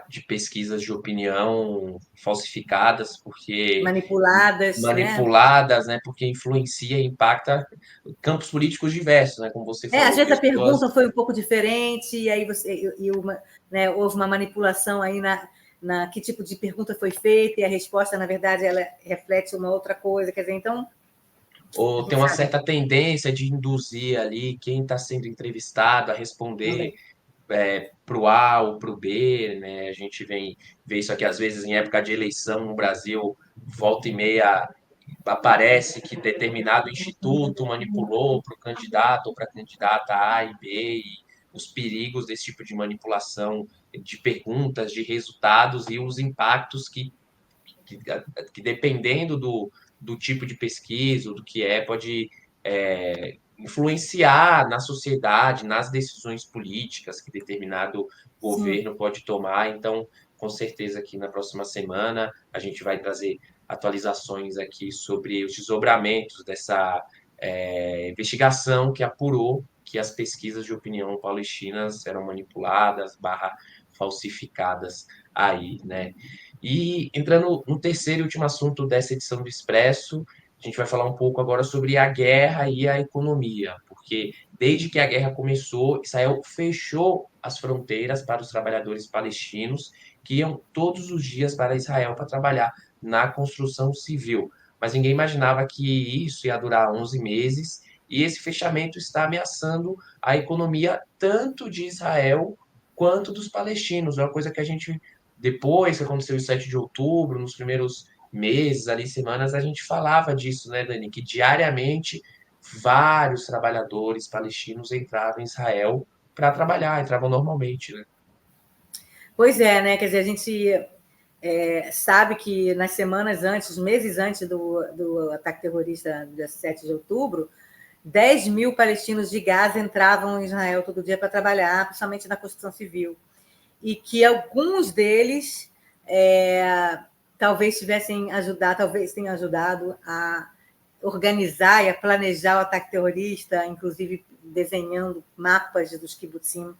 de pesquisas de opinião falsificadas, porque
Manipuladas, né?
manipuladas, né? Porque influencia e impacta campos políticos diversos, né? Como você
Às
falou,
vezes a
pessoas.
pergunta foi um pouco diferente, e aí né, houve uma manipulação aí na que tipo de pergunta foi feita, e a resposta, na verdade, ela reflete uma outra coisa. Quer dizer, então, a
Ou tem
gente
uma
sabe
certa tendência de induzir ali quem está sendo entrevistado a responder
também.
para o A ou para o B, né? A gente vê isso aqui às vezes em época de eleição no Brasil, volta e meia aparece que determinado instituto manipulou para o candidato ou para a candidata A e B, e os perigos desse tipo de manipulação de perguntas, de resultados e os impactos que, que dependendo do tipo de pesquisa, do que pode influenciar na sociedade, nas decisões políticas que determinado
Sim.
governo pode tomar. Então, com certeza aqui na próxima semana a gente vai trazer atualizações aqui sobre os desdobramentos dessa investigação que apurou que as pesquisas de opinião palestinas eram manipuladas, falsificadas aí, né? E entrando no terceiro e último assunto dessa edição do Expresso, a gente vai falar um pouco agora sobre a guerra e a economia, porque desde que a guerra começou, Israel fechou as fronteiras para os trabalhadores palestinos que iam todos os dias para Israel para trabalhar na construção civil. Mas ninguém imaginava que isso ia durar 11 meses, e esse fechamento está ameaçando a economia tanto de Israel quanto dos palestinos. É uma coisa que a gente, depois que aconteceu o 7 de outubro, nos primeiros meses, ali, semanas, a gente falava disso, né, Dani? Que diariamente vários trabalhadores palestinos entravam em Israel para trabalhar, entravam normalmente, né?
Pois é, né? Quer dizer, a gente sabe que nas semanas antes, meses antes do ataque terrorista do dia 7 de outubro, 10 mil palestinos de Gaza entravam em Israel todo dia para trabalhar, principalmente na construção civil. E que alguns deles talvez tenham ajudado a organizar e a planejar o ataque terrorista, inclusive desenhando mapas dos kibbutzim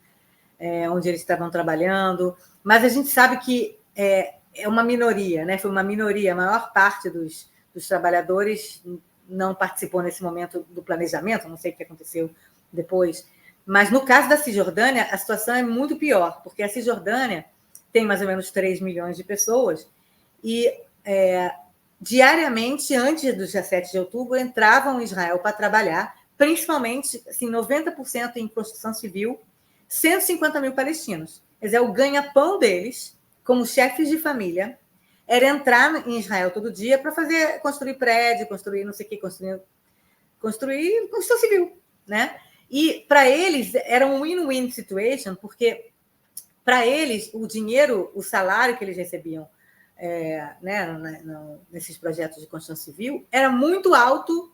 onde eles estavam trabalhando. Mas a gente sabe que é uma minoria, né? Foi uma minoria. A maior parte dos trabalhadores não participou nesse momento do planejamento, não sei o que aconteceu depois. Mas no caso da Cisjordânia, a situação é muito pior, porque a Cisjordânia tem mais ou menos 3 milhões de pessoas e diariamente, antes do dia 7 de outubro, entravam em Israel para trabalhar, principalmente assim, 90% em construção civil, 150 mil palestinos. Quer dizer, o ganha-pão deles, como chefes de família, era entrar em Israel todo dia para construir prédio, construir não sei o que, construir construção civil, né? E para eles era um win-win situation, porque para eles o dinheiro, o salário que eles recebiam nesses projetos de construção civil era muito alto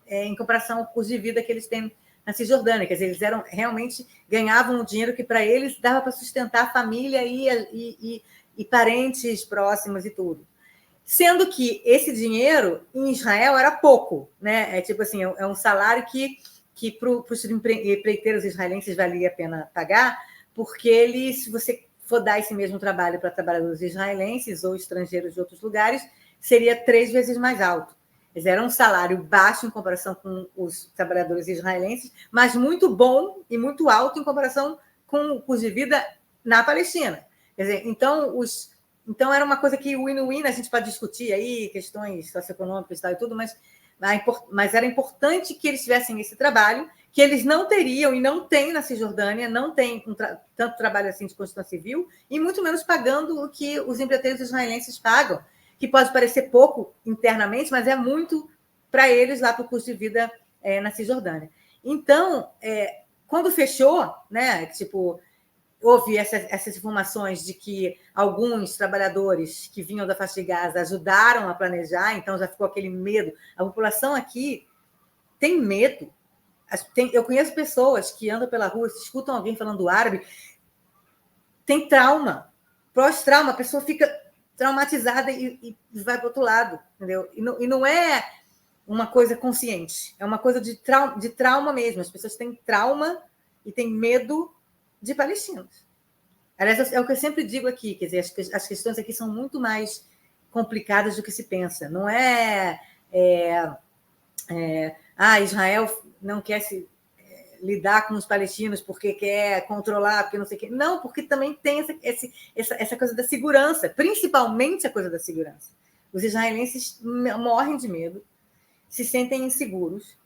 em comparação ao custo de vida que eles têm na Cisjordânia. Quer dizer, eles realmente ganhavam o dinheiro que para eles dava para sustentar a família e parentes próximos e tudo. Sendo que esse dinheiro em Israel era pouco, né? Tipo assim, é um salário que para os empreiteiros israelenses valia a pena pagar, porque se você for dar esse mesmo trabalho para trabalhadores israelenses ou estrangeiros de outros lugares, seria 3 vezes mais alto. Quer dizer, era um salário baixo em comparação com os trabalhadores israelenses, mas muito bom e muito alto em comparação com o custo de vida na Palestina. Quer dizer, então era uma coisa que win-win, a gente pode discutir aí questões socioeconômicas e tal e tudo, mas era importante que eles tivessem esse trabalho, que eles não teriam e não têm na Cisjordânia, não tem tanto trabalho assim de construção civil, e muito menos pagando o que os empreiteiros israelenses pagam, que pode parecer pouco internamente, mas é muito para eles lá para o custo de vida na Cisjordânia. Então, quando fechou, né, tipo, houve essas informações de que alguns trabalhadores que vinham da faixa de Gaza ajudaram a planejar, então já ficou aquele medo. A população aqui tem medo. Eu conheço pessoas que andam pela rua, escutam alguém falando árabe, tem trauma, pós-trauma, a pessoa fica traumatizada e vai para o outro lado, entendeu? E não é uma coisa consciente, é uma coisa de trauma mesmo. As pessoas têm trauma e têm medo de palestinos. Aliás, é o que eu sempre digo aqui, quer dizer, as questões aqui são muito mais complicadas do que se pensa. Não Israel não quer lidar com os palestinos porque quer controlar, porque não sei o quê. Não, porque também tem essa coisa da segurança, principalmente a coisa da segurança. Os israelenses morrem de medo, se sentem inseguros.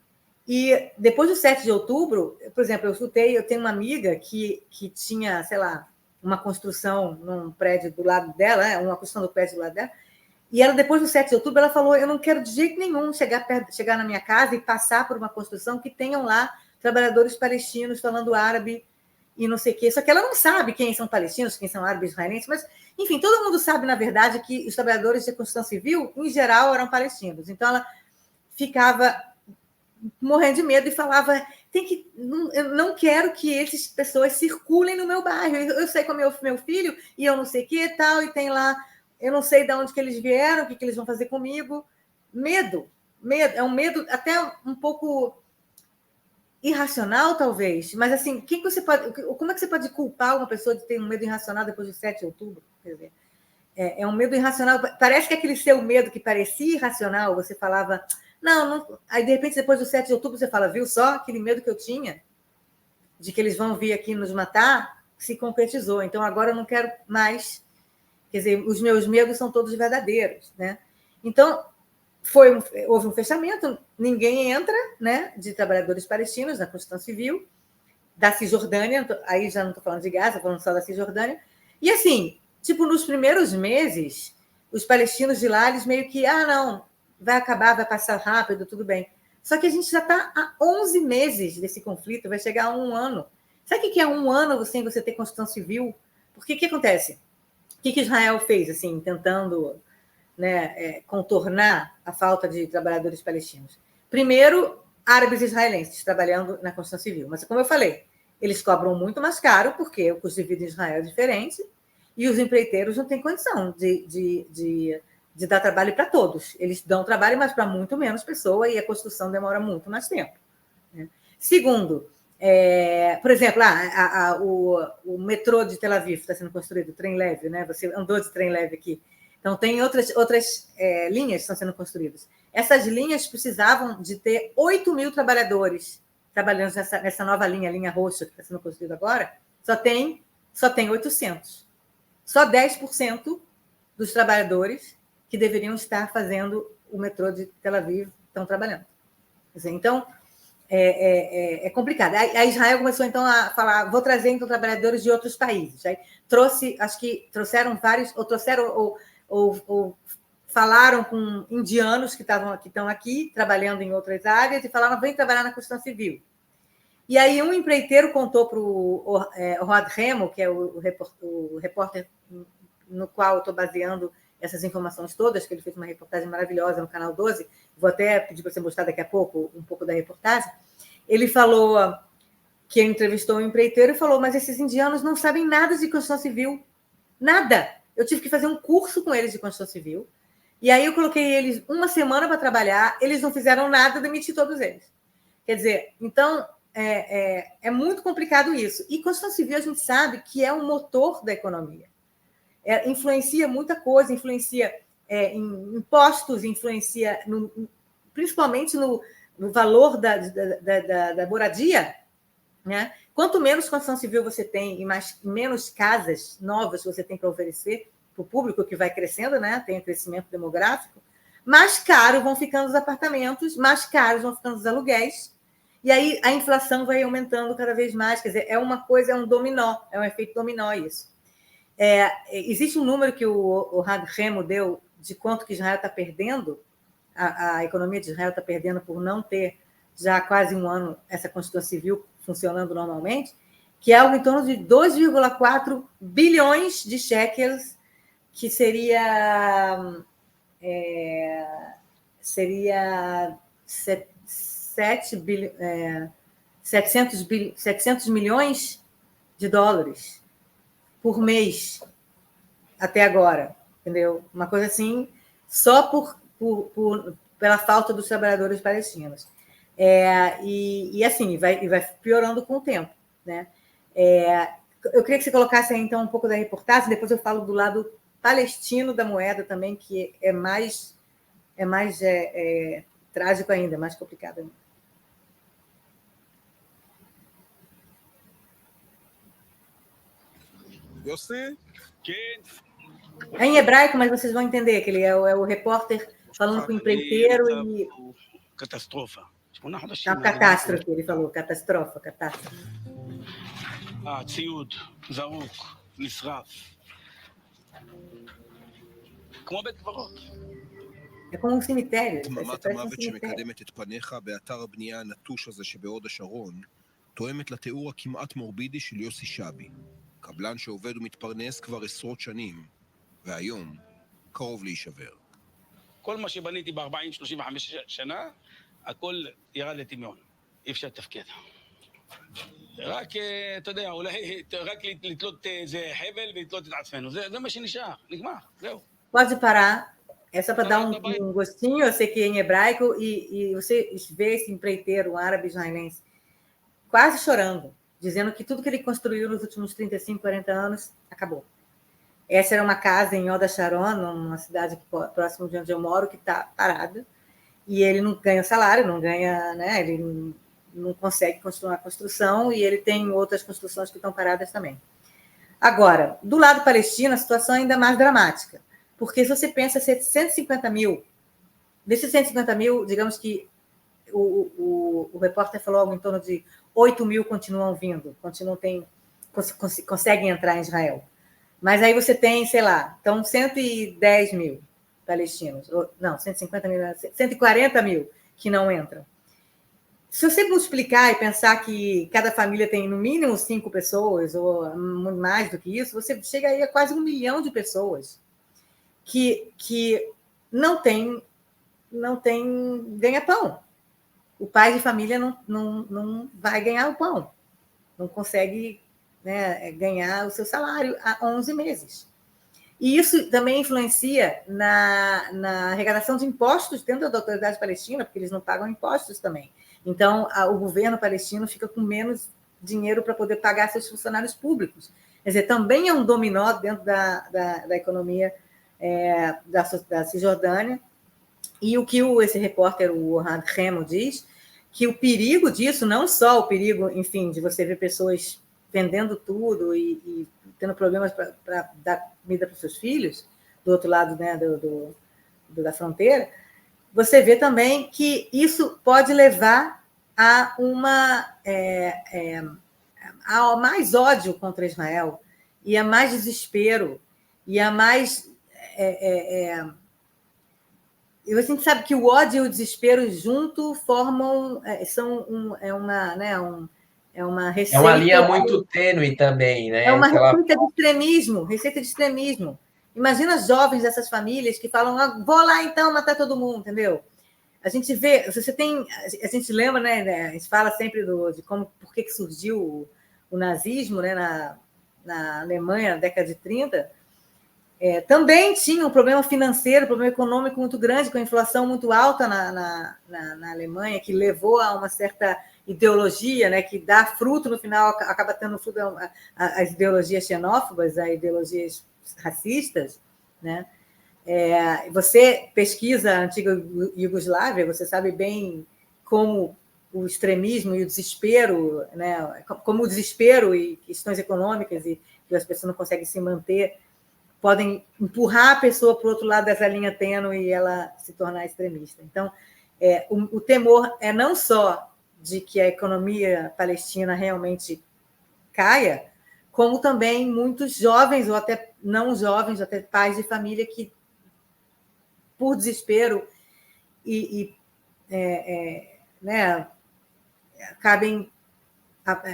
E depois do 7 de outubro, por exemplo, eu tenho uma amiga que tinha, sei lá, uma construção num prédio do lado dela, uma construção do prédio do lado dela, e ela, depois do 7 de outubro, ela falou: eu não quero de jeito nenhum chegar na minha casa e passar por uma construção que tenham lá trabalhadores palestinos falando árabe e não sei o quê. Só que ela não sabe quem são palestinos, quem são árabes israelenses, mas, enfim, todo mundo sabe, na verdade, que os trabalhadores de construção civil, em geral, eram palestinos. Então, ela ficava morrendo de medo e falava: eu não quero que essas pessoas circulem no meu bairro. Eu sei com o meu filho e eu não sei o que e tal, e tem lá, eu não sei de onde que eles vieram, o que eles vão fazer comigo. Medo, é um medo até um pouco irracional, talvez, mas assim, como é que você pode culpar uma pessoa de ter um medo irracional depois do 7 de outubro? Quer dizer, é um medo irracional. Parece que aquele seu medo que parecia irracional, você falava, não. Aí, de repente, depois do 7 de outubro, você fala: viu só, aquele medo que eu tinha de que eles vão vir aqui nos matar se concretizou. Então, agora eu não quero mais. Quer dizer, os meus medos são todos verdadeiros, né? Então, houve um fechamento, ninguém entra, né, de trabalhadores palestinos na construção civil, da Cisjordânia, aí já não estou falando de Gaza, estou falando só da Cisjordânia. E, assim, tipo, nos primeiros meses, os palestinos de lá, eles meio que, não, vai acabar, vai passar rápido, tudo bem. Só que a gente já está há 11 meses desse conflito, vai chegar a 1 ano. Sabe o que é 1 ano sem você ter construção civil? Porque o que acontece? O que Israel fez, assim, tentando, né, contornar a falta de trabalhadores palestinos? Primeiro, árabes israelenses trabalhando na construção civil. Mas, como eu falei, eles cobram muito mais caro, porque o custo de vida em Israel é diferente, e os empreiteiros não têm condição de dar trabalho para todos. Eles dão trabalho, mas para muito menos pessoa, e a construção demora muito mais tempo, né? Segundo, por exemplo, o metrô de Tel Aviv está sendo construído, o trem leve, né? Você andou de trem leve aqui. Então, tem outras linhas que estão sendo construídas. Essas linhas precisavam de ter 8.000 trabalhadores trabalhando nessa nova linha, a linha roxa, que está sendo construída agora. Só tem 800. Só 10% dos trabalhadores que deveriam estar fazendo o metrô de Tel Aviv estão trabalhando. Então, é complicado. A Israel começou, então, a falar: vou trazer, então, trabalhadores de outros países. Aí acho que trouxeram vários, ou falaram com indianos que estão aqui, trabalhando em outras áreas, e falaram: vem trabalhar na construção civil. E aí um empreiteiro contou para o Rod Remo, que é o repórter no qual eu estou baseando essas informações todas, que ele fez uma reportagem maravilhosa no Canal 12, vou até pedir para você mostrar daqui a pouco um pouco da reportagem. Ele falou que ele entrevistou um empreiteiro e falou: mas esses indianos não sabem nada de construção civil. Nada. Eu tive que fazer um curso com eles de construção civil, e aí eu coloquei eles 1 semana para trabalhar, eles não fizeram nada, demiti todos eles. Quer dizer, então, é muito complicado isso. E construção civil, a gente sabe que é um motor da economia. Influencia muita coisa, influencia em impostos, influencia principalmente no valor da moradia, né? Quanto menos construção civil você tem e menos casas novas você tem para oferecer para o público, que vai crescendo, né? Tem um crescimento demográfico, mais caros vão ficando os apartamentos, mais caros vão ficando os aluguéis, E aí a inflação vai aumentando cada vez mais. Quer dizer, é uma coisa, é um dominó, é um efeito dominó isso. Existe um número que o Hag Remo deu de quanto que Israel está perdendo, a economia de Israel está perdendo por não ter já há quase um ano essa Constituição Civil funcionando normalmente, que é algo em torno de 2,4 bilhões de shekels, que seria 700 milhões de dólares por mês até agora, entendeu? Uma coisa assim, só pela falta dos trabalhadores palestinos. E assim, vai piorando com o tempo, né? Eu queria que você colocasse aí, então, um pouco da reportagem, depois eu falo do lado palestino da moeda também, que é mais trágico ainda, mais complicado ainda.
Yossi?
É em hebraico, mas vocês vão entender que ele é o repórter falando com o empreiteiro e...
קטסטרופה. 8
É
חודשים.
uma catástrofe, ele falou, catástrofe.
הציוד זרוק, נשרף. כמו בית קברות.
É como um cemitério.
דממת המוות שמקדמת את פניך באתר הבנייה הנטוש הזה שבהוד השרון, תואמת לתיאור הכמעט מורבידי של יוסי שבי, קבלן שעובד ומתפרנס כבר עשרות שנים, והיום קרוב להישבר.
כל מה שבניתי ב-40-35 שנה, הכל ירד לטמיון. אי אפשר לתפקד. רק, אתה יודע, אולי רק לתלות איזה חבל ולתלות את עצמנו. זה מה שנשאר, נגמר, זהו.
Pode parar. É só para dar um gostinho, eu sei que é em hebraico, e você vê esse empreiteiro, um árabe israelense, quase chorando, dizendo que tudo que ele construiu nos últimos 35, 40 anos acabou. Essa era uma casa em Yod HaSharon, numa cidade próxima de onde eu moro, que está parada, e ele não ganha salário, não ganha, né? Ele não consegue continuar a construção, e ele tem outras construções que estão paradas também. Agora, do lado palestino, a situação é ainda mais dramática, porque se você pensa 150 mil, desses 150 mil, digamos que o repórter falou algo em torno de 8 mil continuam vindo, conseguem entrar em Israel. Mas aí você tem, sei lá, então 110 mil palestinos, não, 150 mil, 140 mil que não entram. Se você multiplicar e pensar que cada família tem no mínimo 5 pessoas, ou mais do que isso, você chega aí a quase 1 milhão de pessoas que não tem ganha-pão. O pai de família não vai ganhar o pão, não consegue, né, ganhar o seu salário há 11 meses. E isso também influencia na arrecadação de impostos dentro da autoridade palestina, porque eles não pagam impostos também. Então, o governo palestino fica com menos dinheiro para poder pagar seus funcionários públicos. Quer dizer, também é um dominó dentro da economia da Cisjordânia. E o que esse repórter, o Hag Remo, diz, que o perigo disso, não só o perigo, enfim, de você ver pessoas vendendo tudo e tendo problemas para dar comida para os seus filhos, do outro lado, né, da fronteira, você vê também que isso pode levar a a mais ódio contra Israel, e a mais desespero, e a mais... E a gente sabe que o ódio e o desespero junto formam... É uma receita...
É uma linha muito tênue também, né?
É uma receita de extremismo. Imagina jovens dessas famílias que falam, vou lá então matar todo mundo, entendeu? A gente vê, a gente lembra, né? A gente fala sempre de por que surgiu o nazismo, né, na Alemanha, na década de 30. Também tinha um problema financeiro, um problema econômico muito grande, com a inflação muito alta na Alemanha, que levou a uma certa ideologia, né, que dá fruto no final, acaba tendo fruto as ideologias xenófobas, as ideologias racistas, né? Você pesquisa a antiga Iugoslávia, você sabe bem como o extremismo e o desespero, né, como o desespero e questões econômicas e que as pessoas não conseguem se manter podem empurrar a pessoa para o outro lado dessa linha tênue e ela se tornar extremista. Então, o temor é não só de que a economia palestina realmente caia, como também muitos jovens, ou até não jovens, ou até pais de família que, por desespero né, acabem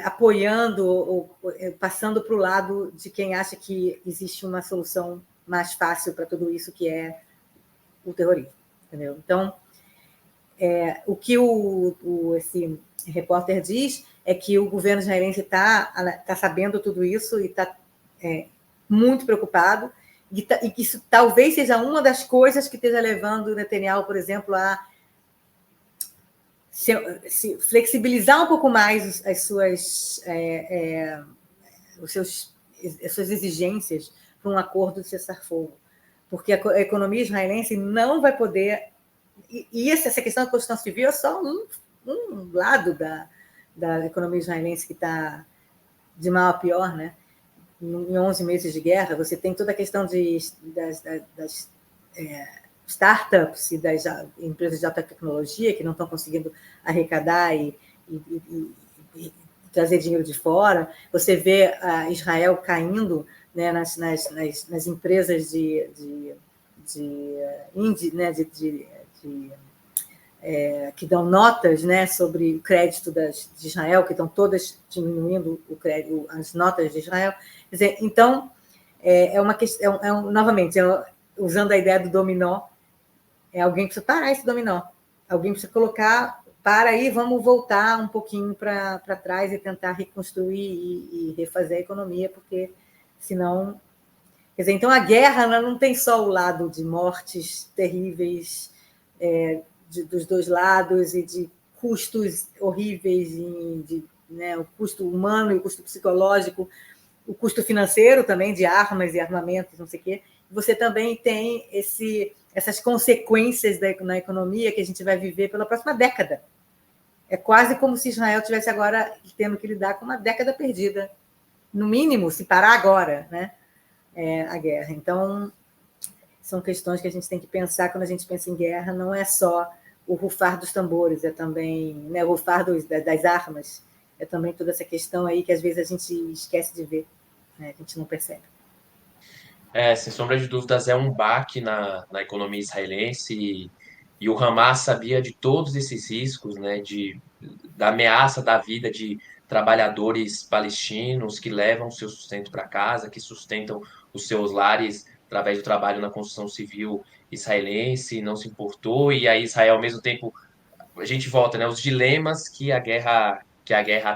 apoiando ou passando para o lado de quem acha que existe uma solução mais fácil para tudo isso, que é o terrorismo. Entendeu? Então, o que esse repórter diz é que o governo israelense está sabendo tudo isso e está muito preocupado, e que isso talvez seja uma das coisas que esteja levando o Netanyahu, por exemplo, a se flexibilizar um pouco mais as suas exigências para um acordo de cessar-fogo, porque a economia israelense não vai poder. E essa questão da Constituição Civil é só um lado da economia israelense que está de mal a pior, né? Em 11 meses de guerra, você tem toda a questão das startups e das empresas de alta tecnologia que não estão conseguindo arrecadar e trazer dinheiro de fora. Você vê Israel caindo, né, nas empresas que dão notas, né, sobre o crédito de Israel, que estão todas diminuindo as notas de Israel. Quer dizer, então, é uma questão, novamente, usando a ideia do dominó, alguém precisa parar esse dominó, alguém precisa colocar, para aí, vamos voltar um pouquinho para trás e tentar reconstruir e refazer a economia, porque senão... Quer dizer, então a guerra ela não tem só o lado de mortes terríveis dos dois lados e de custos horríveis, né, o custo humano e o custo psicológico, o custo financeiro também de armas e armamentos, não sei o quê. Você também tem essas consequências na economia que a gente vai viver pela próxima década. É quase como se Israel tivesse agora tendo que lidar com uma década perdida, no mínimo, se parar agora, né? A guerra. Então, são questões que a gente tem que pensar quando a gente pensa em guerra, não é só o rufar dos tambores, é também, né, o rufar das armas, é também toda essa questão aí que às vezes a gente esquece de ver, né, a gente não percebe.
Sem sombra de dúvidas, é um baque na economia israelense e o Hamas sabia de todos esses riscos, né, da ameaça da vida de trabalhadores palestinos que levam seu sustento para casa, que sustentam os seus lares através do trabalho na construção civil israelense, não se importou, e aí Israel, ao mesmo tempo, a gente volta, né, os dilemas que a guerra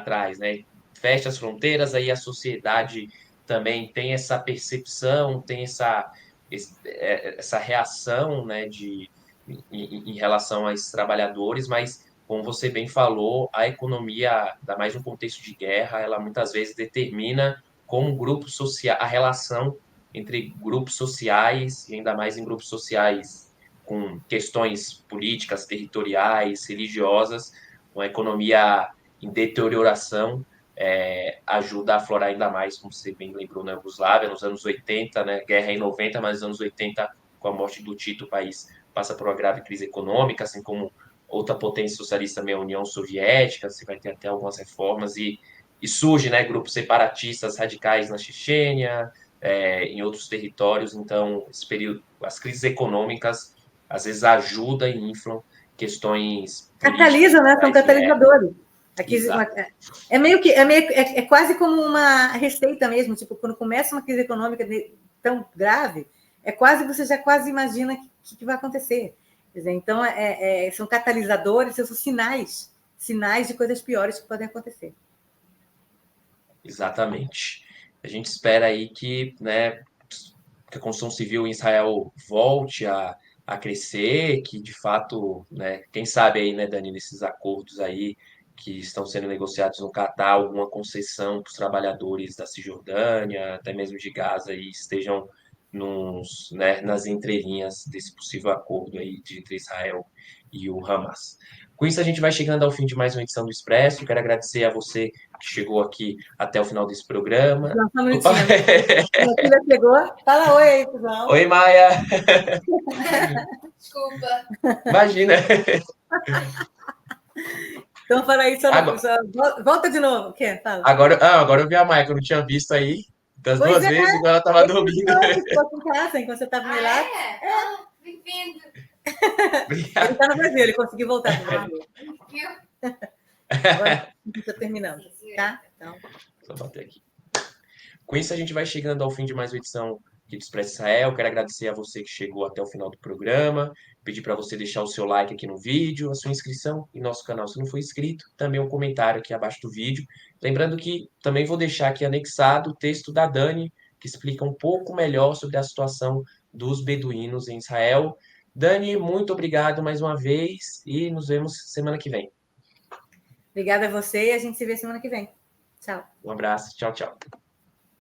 traz, né, fecha as fronteiras, aí a sociedade também tem essa percepção, tem essa reação, né, em relação a esses trabalhadores, mas, como você bem falou, a economia, ainda mais no contexto de guerra, ela muitas vezes determina como grupo social, a relação entre grupos sociais, e ainda mais em grupos sociais com questões políticas, territoriais, religiosas, uma economia em deterioração, ajuda a aflorar ainda mais, como você bem lembrou, na Iugoslávia, nos anos 80, né, guerra em 90, mas nos anos 80, com a morte do Tito, o país passa por uma grave crise econômica, assim como outra potência socialista também, a União Soviética, você vai ter até algumas reformas, e surge, né, grupos separatistas radicais na Chechênia, em outros territórios. Então, esse período, as crises econômicas às vezes ajudam e inflam questões
catalisam, né? São catalisadores. É quase como uma receita mesmo, tipo, quando começa uma crise econômica tão grave, você já quase imagina o que vai acontecer. Quer dizer, então, são catalisadores, são sinais de coisas piores que podem acontecer.
Exatamente. A gente espera aí que, né, que a construção civil em Israel volte a crescer, que de fato, né, quem sabe aí, né, Dani, nesses acordos aí que estão sendo negociados no Catar, alguma concessão para os trabalhadores da Cisjordânia, até mesmo de Gaza, aí estejam nas entrelinhas desse possível acordo aí entre Israel e o Hamas. Com isso, a gente vai chegando ao fim de mais uma edição do Expresso. Quero agradecer a você que chegou aqui até o final desse programa.
Opa. Minha filha chegou. Fala oi aí, pessoal.
Oi, Maia.
Desculpa.
Imagina.
Então, fala aí,
Agora,
volta de novo. Quer? Fala.
agora eu vi a Maia, que eu não tinha visto aí das
Pois
duas
é,
vezes, igual ela estava
ele
dormindo.
ficou em casa enquanto você estava no lá.
Bem-vindo.
Ele está no Brasil, ele conseguiu voltar para o Brasil. Agora está terminando, tá? Então,
Só bater aqui. Com isso, a gente vai chegando ao fim de mais uma edição aqui do Expresso Israel. Quero agradecer a você que chegou até o final do programa. Pedir para você deixar o seu like aqui no vídeo, a sua inscrição em nosso canal se não for inscrito, também um comentário aqui abaixo do vídeo. Lembrando que também vou deixar aqui anexado o texto da Dani, que explica um pouco melhor sobre a situação dos beduínos em Israel. Dani, muito obrigado mais uma vez e nos vemos semana que vem.
obrigada a você e a gente se vê semana que vem. Tchau.
Um abraço, tchau, tchau.